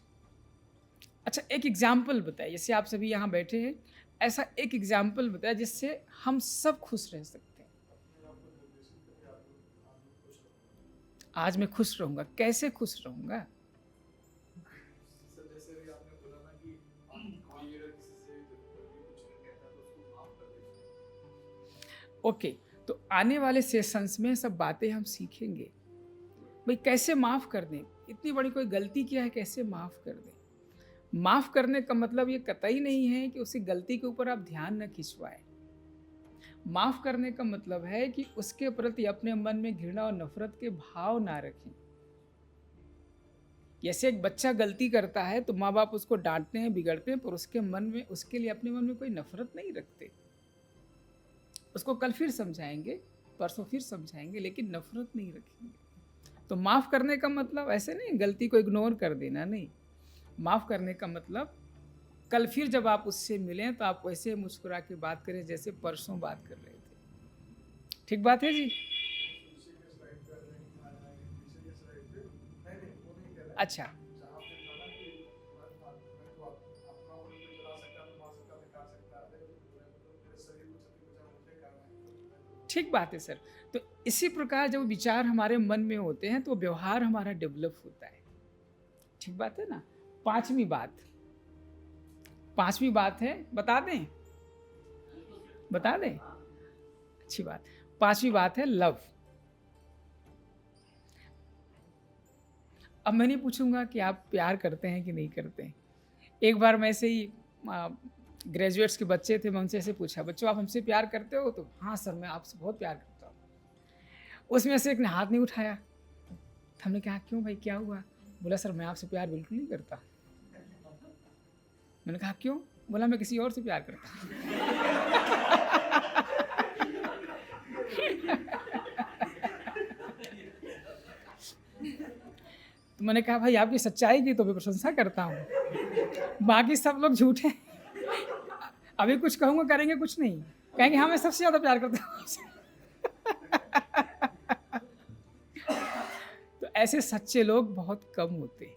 अच्छा एक एग्जाम्पल बताइए, जैसे आप सभी यहाँ बैठे हैं, ऐसा एक एग्जाम्पल बताया जिससे हम सब खुश रह सकते हैं। आज मैं खुश रहूंगा, कैसे खुश रहूंगा? जैसे भी आपने बोला ना कि कोई अगर किसी से कुछ नहीं कहता तो उसको माफ कर देना। ओके, तो आने वाले सेशंस में सब बातें हम सीखेंगे, भाई कैसे माफ़ कर दें, इतनी बड़ी कोई गलती किया है कैसे माफ़ कर दें। माफ करने का मतलब ये कतई नहीं है कि उसी गलती के ऊपर आप ध्यान न खिंचवाएं। माफ करने का मतलब है कि उसके प्रति अपने मन में घृणा और नफरत के भाव ना रखें। जैसे एक बच्चा गलती करता है तो माँ बाप उसको डांटते हैं, बिगड़ते हैं, पर उसके मन में, उसके लिए अपने मन में कोई नफरत नहीं रखते। उसको कल फिर समझाएंगे, परसों फिर समझाएंगे, लेकिन नफरत नहीं रखेंगे। तो माफ करने का मतलब ऐसे नहीं गलती को इग्नोर कर देना, नहीं। माफ करने का मतलब कल फिर जब आप उससे मिलें तो आप वैसे मुस्कुरा के बात करें जैसे परसों बात कर रहे थे। ठीक बात है जी? ऋषिकेश राइड पे ऋषिकेश राइड पे नहीं वो नहीं कह रहे। अच्छा, जहाँ पे था ना कि मैं तो अपना उंगली पे चला सकता तो मार सकता दिखा सकता है, मेरे शरीर को क्षति पहुंचा मुझे करना है। ठीक बात है सर। तो इसी प्रकार जब विचार हमारे मन में होते हैं तो व्यवहार हमारा डेवलप होता है। ठीक बात है ना? पांचवी बात है, बता दें? बता दें? अच्छी बात। पांचवी बात है लव। अब मैं नहीं पूछूंगा कि आप प्यार करते हैं कि नहीं करते हैं। एक बार मैं ऐसे ही ग्रेजुएट्स के बच्चे थे, मैं उनसे ऐसे पूछा, बच्चों आप हमसे प्यार करते हो? तो हाँ सर, मैं आपसे बहुत प्यार करता हूँ। उसमें से एक ने हाथ नहीं उठाया। तो हमने कहा क्यों भाई, क्या हुआ? बोला सर मैं आपसे प्यार बिल्कुल नहीं करता। मैंने कहा क्यों? बोला मैं किसी और से प्यार करता हूँ। तो मैंने कहा भाई आपकी सच्चाई की तो मैं प्रशंसा करता हूँ, बाकी सब लोग झूठे। अभी कुछ कहूँगा करेंगे कुछ नहीं, कहेंगे हाँ मैं सबसे ज़्यादा प्यार करता हूँ। तो ऐसे सच्चे लोग बहुत कम होते हैं।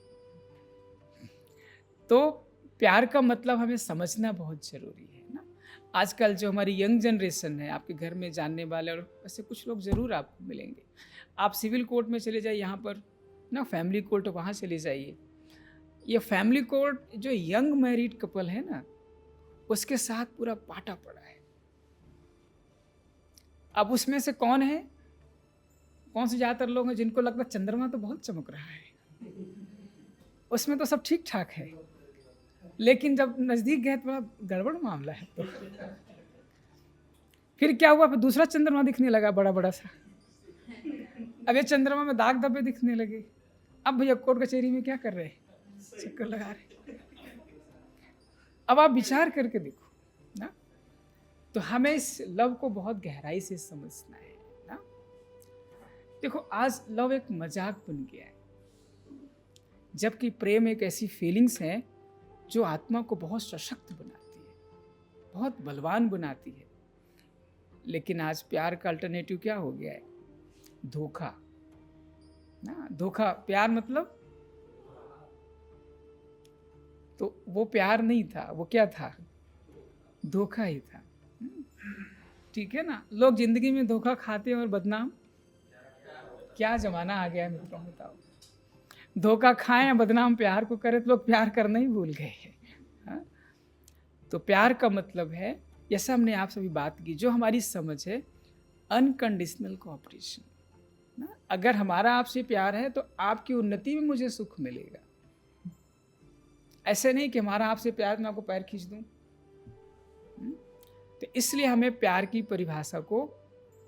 तो प्यार का मतलब हमें समझना बहुत ज़रूरी है ना। आजकल जो हमारी यंग जनरेशन है, आपके घर में जानने वाले और ऐसे कुछ लोग ज़रूर आपको मिलेंगे। आप सिविल कोर्ट में चले जाइए, यहाँ पर ना फैमिली कोर्ट, वहाँ चले जाइए। ये फैमिली कोर्ट जो यंग मैरिड कपल है ना, उसके साथ पूरा पाटा पड़ा है। अब उसमें से कौन से ज़्यादातर लोग हैं जिनको लगता है चंद्रमा तो बहुत चमक रहा है, उसमें तो सब ठीक ठाक है, लेकिन जब नज़दीक गए तो बड़ा गड़बड़ मामला है। तो फिर क्या हुआ, फिर दूसरा चंद्रमा दिखने लगा बड़ा बड़ा सा। अब ये चंद्रमा में दाग धब्बे दिखने लगे। अब भैया कोर्ट कचहरी में क्या कर रहे हैं, चक्कर लगा रहे। अब आप विचार करके देखो ना। तो हमें इस लव को बहुत गहराई से समझना है ना। देखो आज लव एक मजाक बन गया है, जबकि प्रेम एक ऐसी फीलिंग्स है जो आत्मा को बहुत सशक्त बनाती है, बहुत बलवान बनाती है। लेकिन आज प्यार का अल्टरनेटिव क्या हो गया है? धोखा ना। धोखा, प्यार मतलब तो वो प्यार नहीं था, वो क्या था? धोखा ही था। ठीक है ना। लोग जिंदगी में धोखा खाते हैं और बदनाम। क्या जमाना आ गया है मित्रों, बताओ। धोखा खाएं या बदनाम प्यार को करें तो लोग प्यार करना ही भूल गए हैं। हाँ? तो प्यार का मतलब है, जैसा हमने आप सभी बात की, जो हमारी समझ है, अनकंडीशनल कोऑपरेशन ना। अगर हमारा आपसे प्यार है तो आपकी उन्नति में मुझे सुख मिलेगा। ऐसे नहीं कि हमारा आपसे प्यार मैं आपको पैर खींच दूं। तो इसलिए हमें प्यार की परिभाषा को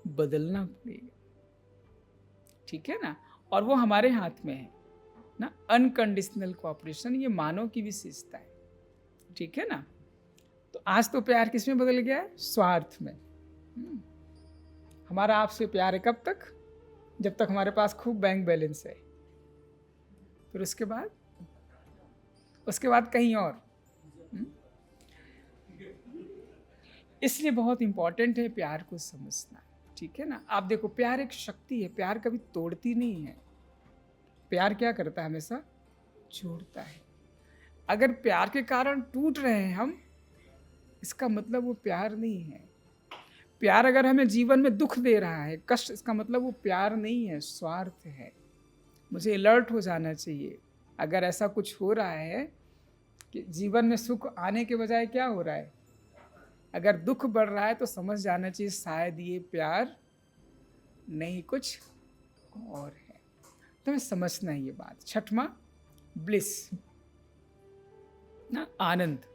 बदलना पड़ेगा। ठीक है ना। और वो हमारे हाथ में है ना। अनकंडीशनल कोऑपरेशन ये मानव की विशेषता है। ठीक है ना। तो आज तो प्यार किस में बदल गया है? स्वार्थ में। हमारा आपसे प्यार है कब तक? जब तक हमारे पास खूब बैंक बैलेंस है। फिर उसके बाद कहीं और। इसलिए बहुत इंपॉर्टेंट है प्यार को समझना। ठीक है ना। आप देखो, प्यार एक शक्ति है, प्यार कभी तोड़ती नहीं है। प्यार क्या करता है? हमेशा जोड़ता है। अगर प्यार के कारण टूट रहे हैं हम, इसका मतलब वो प्यार नहीं है। प्यार अगर हमें जीवन में दुख दे रहा है, कष्ट, इसका मतलब वो प्यार नहीं है, स्वार्थ है। मुझे अलर्ट हो जाना चाहिए। अगर ऐसा कुछ हो रहा है कि जीवन में सुख आने के बजाय क्या हो रहा है, अगर दुख बढ़ रहा है, तो समझ जाना चाहिए शायद ये प्यार नहीं, कुछ और है। तो हमें समझना है ये बात। छठवां, ब्लिस। ना आनंद,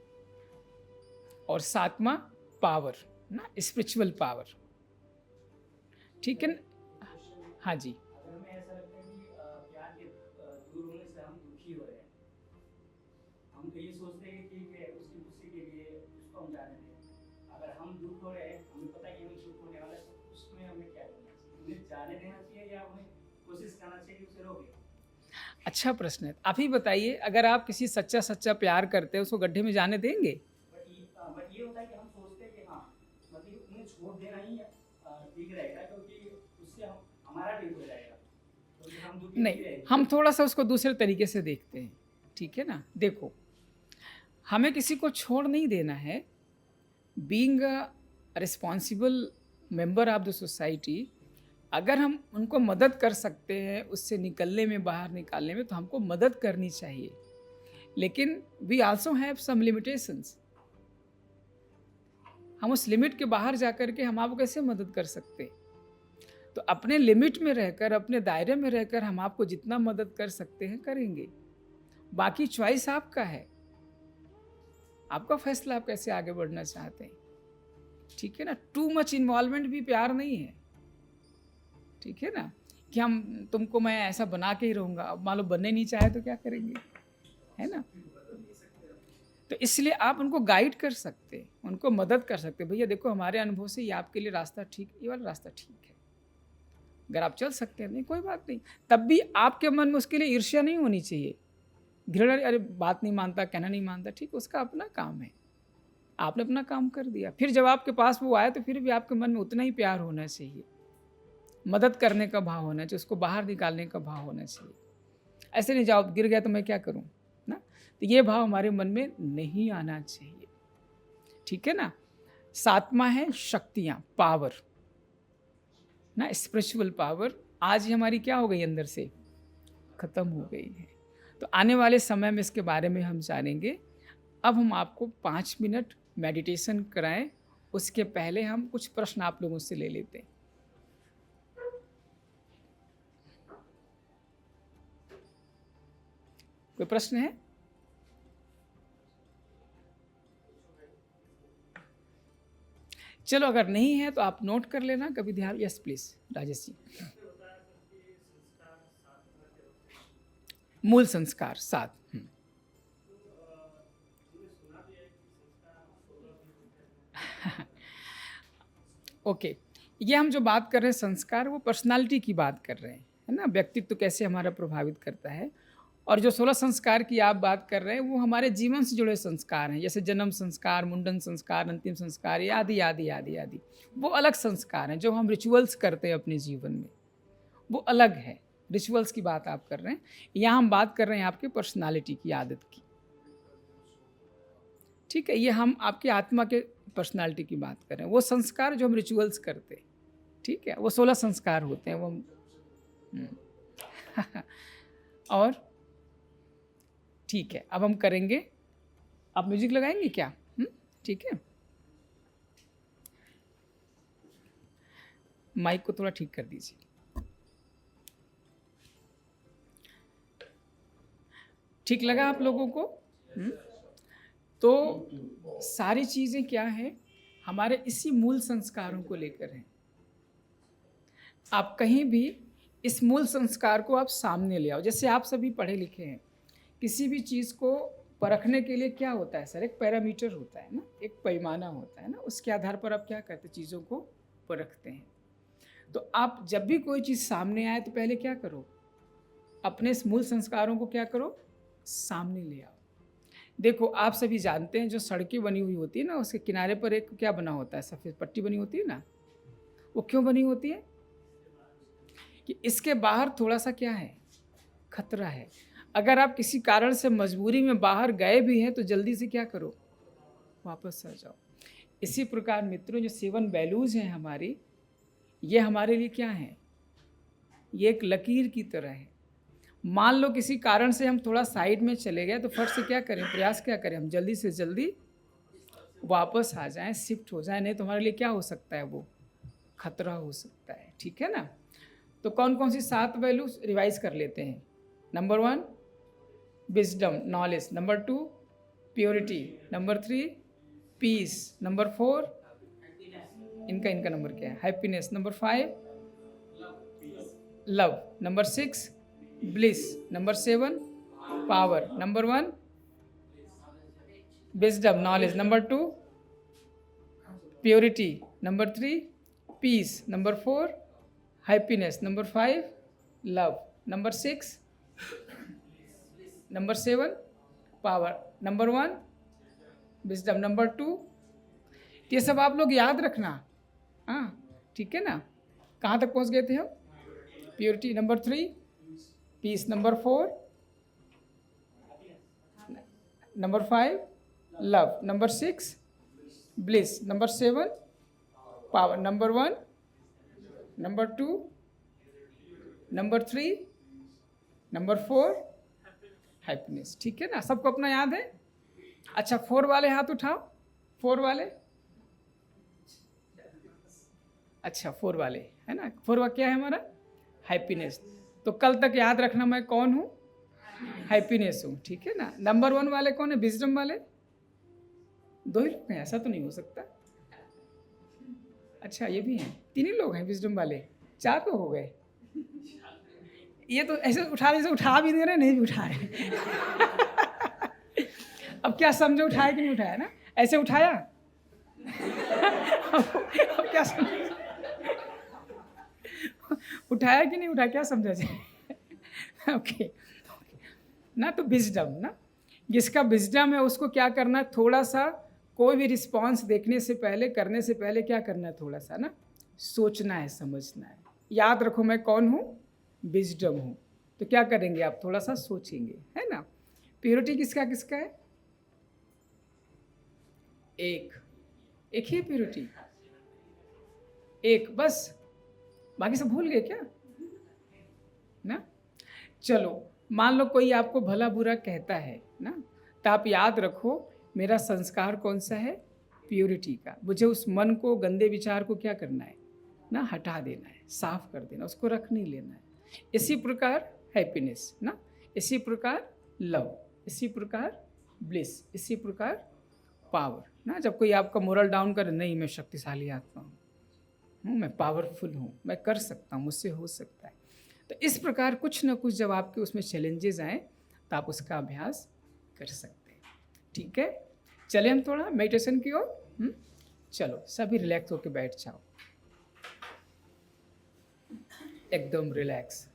और सातवां पावर, ना स्पिरिचुअल पावर। ठीक है ना? हाँ जी। अगर हमें ऐसा लगता है कि प्यार के दूर होने से हम दुखी हो रहे हैं, हम तो ये सोचते हैं कि ठीक है उसकी खुशी के लिए उसको हम जाने दें। अगर हम दुख हो रहे हैं, हमें पता है कि हमें सुख होने वाला है, तो उसमें हमें क्या करना चाहिए? उन्हें जाने देना चाहिए या उन्हें कोशिश करना चाहिए कि उसे रोके? अच्छा प्रश्न है। आप ही बताइए, अगर आप किसी सच्चा सच्चा प्यार करते हैं, उसको गड्ढे में जाने देंगे? बट ये होता है कि हम सोचते हैं कि हाँ, मतलब उन्हें छोड़ देना ही ठीक रहेगा, क्योंकि उससे हमारा ठीक हो जाएगा, क्योंकि हम दुखी नहीं, रहेंगे। हम थोड़ा सा उसको दूसरे तरीके से देखते हैं। ठीक है ना? देखो, हमें किसी को छोड़ नहीं देना है। Being a responsible member of the society, अगर हम उनको मदद कर सकते हैं उससे निकलने में, बाहर निकालने में, तो हमको मदद करनी चाहिए। लेकिन we also have some limitations. हम उस लिमिट के बाहर जाकर के हम आपको कैसे मदद कर सकते? तो अपने लिमिट में रहकर, अपने दायरे में रहकर हम आपको जितना मदद कर सकते हैं करेंगे। बाकी चॉइस आपका है, आपका फैसला, आप कैसे आगे बढ़ना चाहते हैं। ठीक है ना? टू मच इन्वॉल्वमेंट भी प्यार नहीं है। ठीक है ना? कि हम तुमको मैं ऐसा बना के ही रहूँगा, अब मान लो बनने नहीं चाहे तो क्या करेंगे, है ना? तो इसलिए आप उनको गाइड कर सकते हैं, उनको मदद कर सकते हैं। भैया देखो, हमारे अनुभव से ये आपके लिए रास्ता ठीक, ये वाला रास्ता ठीक है, अगर आप चल सकते हैं, नहीं कोई बात नहीं। तब भी आपके मन में उसके लिए ईर्ष्या नहीं होनी चाहिए, घृणा। अरे बात नहीं मानता, कहना नहीं मानता, ठीक, उसका अपना काम है, आपने अपना काम कर दिया। फिर जब आपके पास वो आया तो फिर भी आपके मन में उतना ही प्यार होना चाहिए, मदद करने का भाव होना चाहिए, उसको बाहर निकालने का भाव होना चाहिए। ऐसे नहीं जाओ गिर गया तो मैं क्या करूं ना, तो ये भाव हमारे मन में नहीं आना चाहिए। ठीक है ना? सातवां है शक्तियां, पावर, ना स्पिरिचुअल पावर। आज ही हमारी क्या हो गई, अंदर से खत्म हो गई है। तो आने वाले समय में इसके बारे में हम जानेंगे। अब हम आपको 5 मिनट मेडिटेशन कराएं, उसके पहले हम कुछ प्रश्न आप लोगों से ले लेते हैं। कोई प्रश्न है? चलो, अगर नहीं है तो आप नोट कर लेना कभी ध्यान। Yes please, Rajesh ji. मूल संस्कार 7। ओके, ये हम जो बात कर रहे हैं संस्कार, वो पर्सनालिटी की बात कर रहे हैं, है ना? व्यक्तित्व कैसे हमारा प्रभावित करता है। और जो 16 संस्कार की आप बात कर रहे हैं वो हमारे जीवन से जुड़े संस्कार हैं, जैसे जन्म संस्कार, मुंडन संस्कार, अंतिम संस्कार, आदि आदि आदि आदि। वो अलग संस्कार हैं जो हम रिचुअल्स करते हैं अपने जीवन में, वो अलग है। रिचुअल्स की बात आप कर रहे हैं, यहाँ हम बात कर रहे हैं आपके पर्सनालिटी की, आदत की। ठीक है, ये हम आपकी आत्मा के पर्सनालिटी की बात कर रहे हैं। वो संस्कार जो हम रिचुअल्स करते हैं, ठीक है, वो 16 संस्कार होते हैं वो और ठीक है, अब हम करेंगे। आप म्यूजिक लगाएंगे क्या? ठीक है, माइक को थोड़ा ठीक कर दीजिए। ठीक लगा आप लोगों को? तो सारी चीज़ें क्या है, हमारे इसी मूल संस्कारों को लेकर हैं। आप कहीं भी इस मूल संस्कार को आप सामने ले आओ। जैसे आप सभी पढ़े लिखे हैं, किसी भी चीज़ को परखने के लिए क्या होता है सर? एक पैरामीटर होता है ना, एक पैमाना होता है ना, उसके आधार पर आप क्या करते हैं, चीज़ों को परखते हैं। तो आप जब भी कोई चीज़ सामने आए तो पहले क्या करो, अपने इस मूल संस्कारों को क्या करो, सामने ले आओ। देखो, आप सभी जानते हैं जो सड़कें बनी हुई होती है ना, उसके किनारे पर एक क्या बना होता है, सफ़ेद पट्टी बनी होती है ना। वो क्यों बनी होती है? कि इसके बाहर थोड़ा सा क्या है, खतरा है। अगर आप किसी कारण से मजबूरी में बाहर गए भी हैं तो जल्दी से क्या करो, वापस आ जाओ। इसी प्रकार मित्रों, जो 7 वैल्यूज़ हैं हमारी, ये हमारे लिए क्या है, ये एक लकीर की तरह है। मान लो किसी कारण से हम थोड़ा साइड में चले गए तो फट से क्या करें, प्रयास क्या करें, हम जल्दी से जल्दी वापस आ जाएं, शिफ्ट हो जाएं, नहीं तो हमारे लिए क्या हो सकता है, वो खतरा हो सकता है। ठीक है ना? तो कौन कौन सी 7 वैल्यूज रिवाइज कर लेते हैं। Number 1 wisdom, knowledge. Number 2 purity, number 3 peace, number 4 इनका नंबर क्या है, happiness, number 5 love, number 6 bliss, number 7 power, number 1 wisdom knowledge, number 2 purity, number 3 peace, number 4 happiness, number 5 love, number 6 number 7 power, number 1 wisdom, number 2। ये सब आप लोग याद रखना। हाँ ठीक है ना। कहाँ तक पहुँच गए थे हम? Purity, number 3 peace, number 4 number 5 love, number 6 bliss, number 7 power, number 1 number 2 number 3 number 4 happiness. ठीक है ना, सबको अपना याद है? अच्छा 4 वाले हाथ उठाओ, 4 वाले। अच्छा 4 वाले है ना, 4 वाला क्या है हमारा? हैप्पीनेस। तो कल तक याद रखना मैं कौन हूँ? हैप्पीनेस हूँ। ठीक है ना। नंबर 1 वाले कौन है? विजडम वाले। 2 ही लोग हैं, ऐसा तो नहीं हो सकता। अच्छा ये भी हैं, 3 ही लोग हैं विजडम वाले, 4 तो हो गए। ये तो ऐसे उठा, जैसे उठा भी दे रहे, नहीं भी उठा रहे। अब क्या समझो, उठाया कि नहीं उठाया ना? ऐसे उठाया। अब क्या समझो, उठाया कि नहीं उठाया, क्या समझा जाए? ओके ना, तो विजडम ना, जिसका विजडम है उसको क्या करना है, थोड़ा सा कोई भी रिस्पॉन्स देखने से पहले, करने से पहले क्या करना है, थोड़ा सा ना सोचना है, समझना है। याद रखो मैं कौन हूँ? विजडम हूँ। तो क्या करेंगे आप? थोड़ा सा सोचेंगे, है ना। प्योरिटी किसका किसका है? एक ही प्योरिटी, एक बस, बाकी सब भूल गए क्या ना? चलो मान लो कोई आपको भला बुरा कहता है ना, तो आप याद रखो मेरा संस्कार कौन सा है? प्योरिटी का। मुझे उस मन को, गंदे विचार को क्या करना है ना, हटा देना है, साफ कर देना, उसको रख नहीं लेना है। इसी प्रकार हैप्पीनेस ना, इसी प्रकार लव, इसी प्रकार ब्लिस, इसी प्रकार पावर ना। जब कोई आपका मोरल डाउन करे, नहीं मैं शक्तिशाली आत्मा हूँ, मैं पावरफुल हूँ, मैं कर सकता हूँ, मुझसे हो सकता है। तो इस प्रकार कुछ ना कुछ जब आपके उसमें चैलेंजेस आए तो आप उसका अभ्यास कर सकते हैं। ठीक है, चले हम थोड़ा मेडिटेशन की ओर। चलो सभी रिलैक्स होकर बैठ जाओ, एकदम रिलैक्स।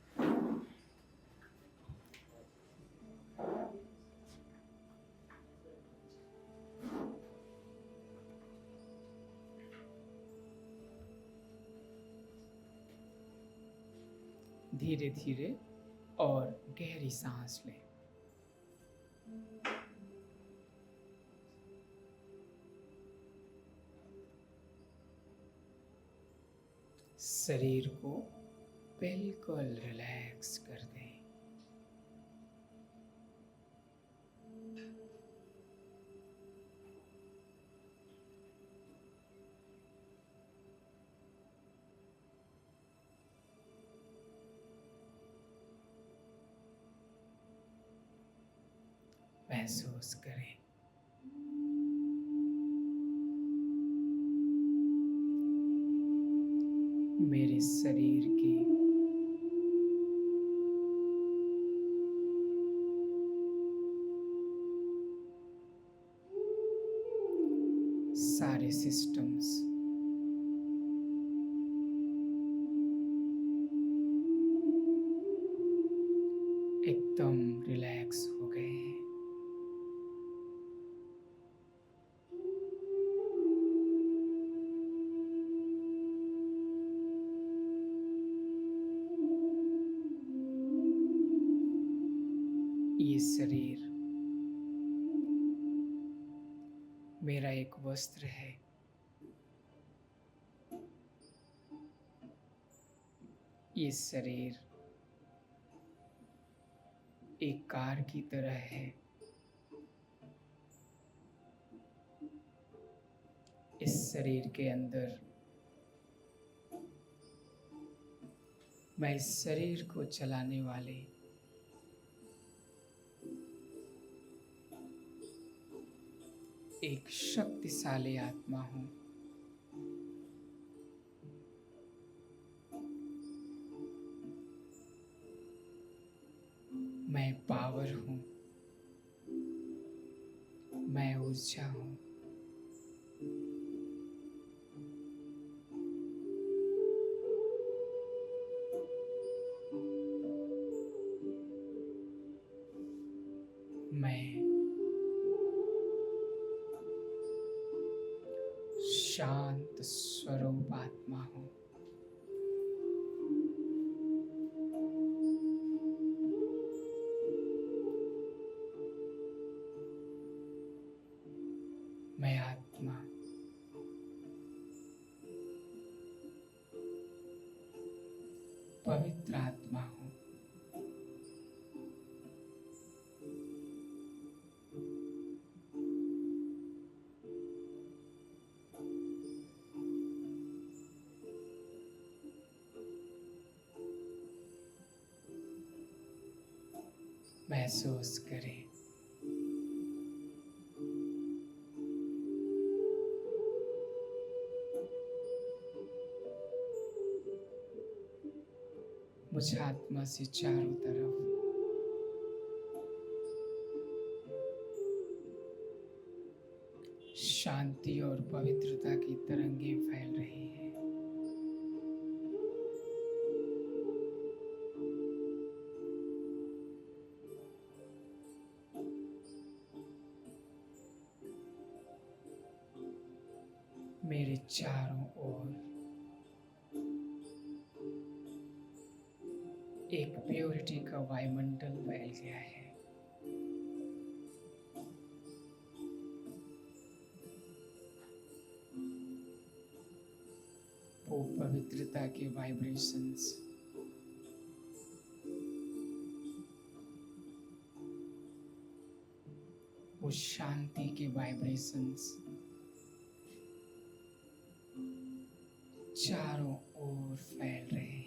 धीरे धीरे और गहरी सांस लें। शरीर को बिल्कुल रिलैक्स कर दें। महसूस करें मेरे शरीर की सारे सिस्टम्स एकदम रिलैक्स हो गए हैं। ये शरीर मेरा एक वस्त्र है। ये शरीर एक कार की तरह है। इस शरीर के अंदर मैं इस शरीर को चलाने वाले एक शक्तिशाली आत्मा हूं। मैं पावर हूं, मैं ऊर्जा हूं। मैं शांत स्वरूप आत्मा हूं। मैं आत्मा पवित्र आत्मा हूं। महसूस करें मुझ आत्मा से चारों तरफ शांति और पवित्रता की तरंगे फैल रही हैं। मेरे चारों ओर एक प्योरिटी का वायुमंडल फैल गया है। वो पवित्रता के वाइब्रेशंस वो शांति के वाइब्रेशंस चारों ओर फैल रहे हैं।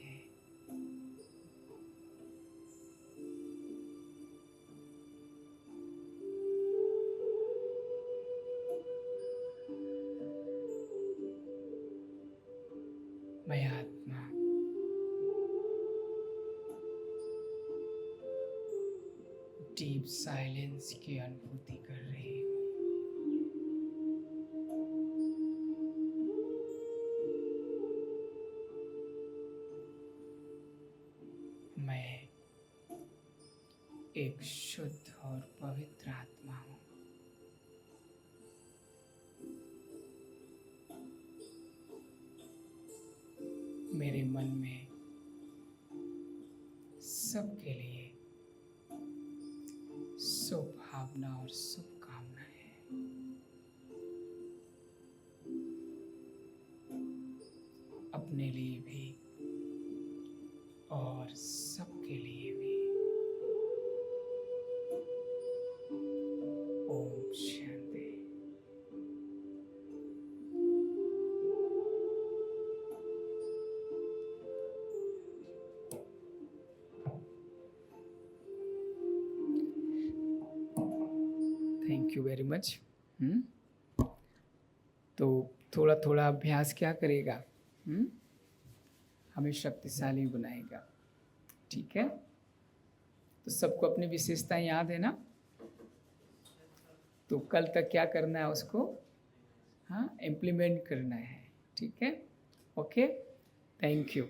मैं आत्मा डीप साइलेंस की अनुभूति कर रही हूँ। मैं एक शुद्ध और पवित्र आत्मा हूँ। मेरे मन में सबके लिए शुभ भावना और शुभकामनाएं हैं। अपने लिए भी और सबके लिए भी। ओम शांति। Thank you very much. तो थोड़ा थोड़ा अभ्यास क्या करेगा, हमें शक्तिशाली बनाएगा। ठीक है, तो सबको अपनी विशेषताएं याद है ना? तो कल तक क्या करना है उसको, हाँ, इम्प्लीमेंट करना है। ठीक है, ओके, थैंक यू।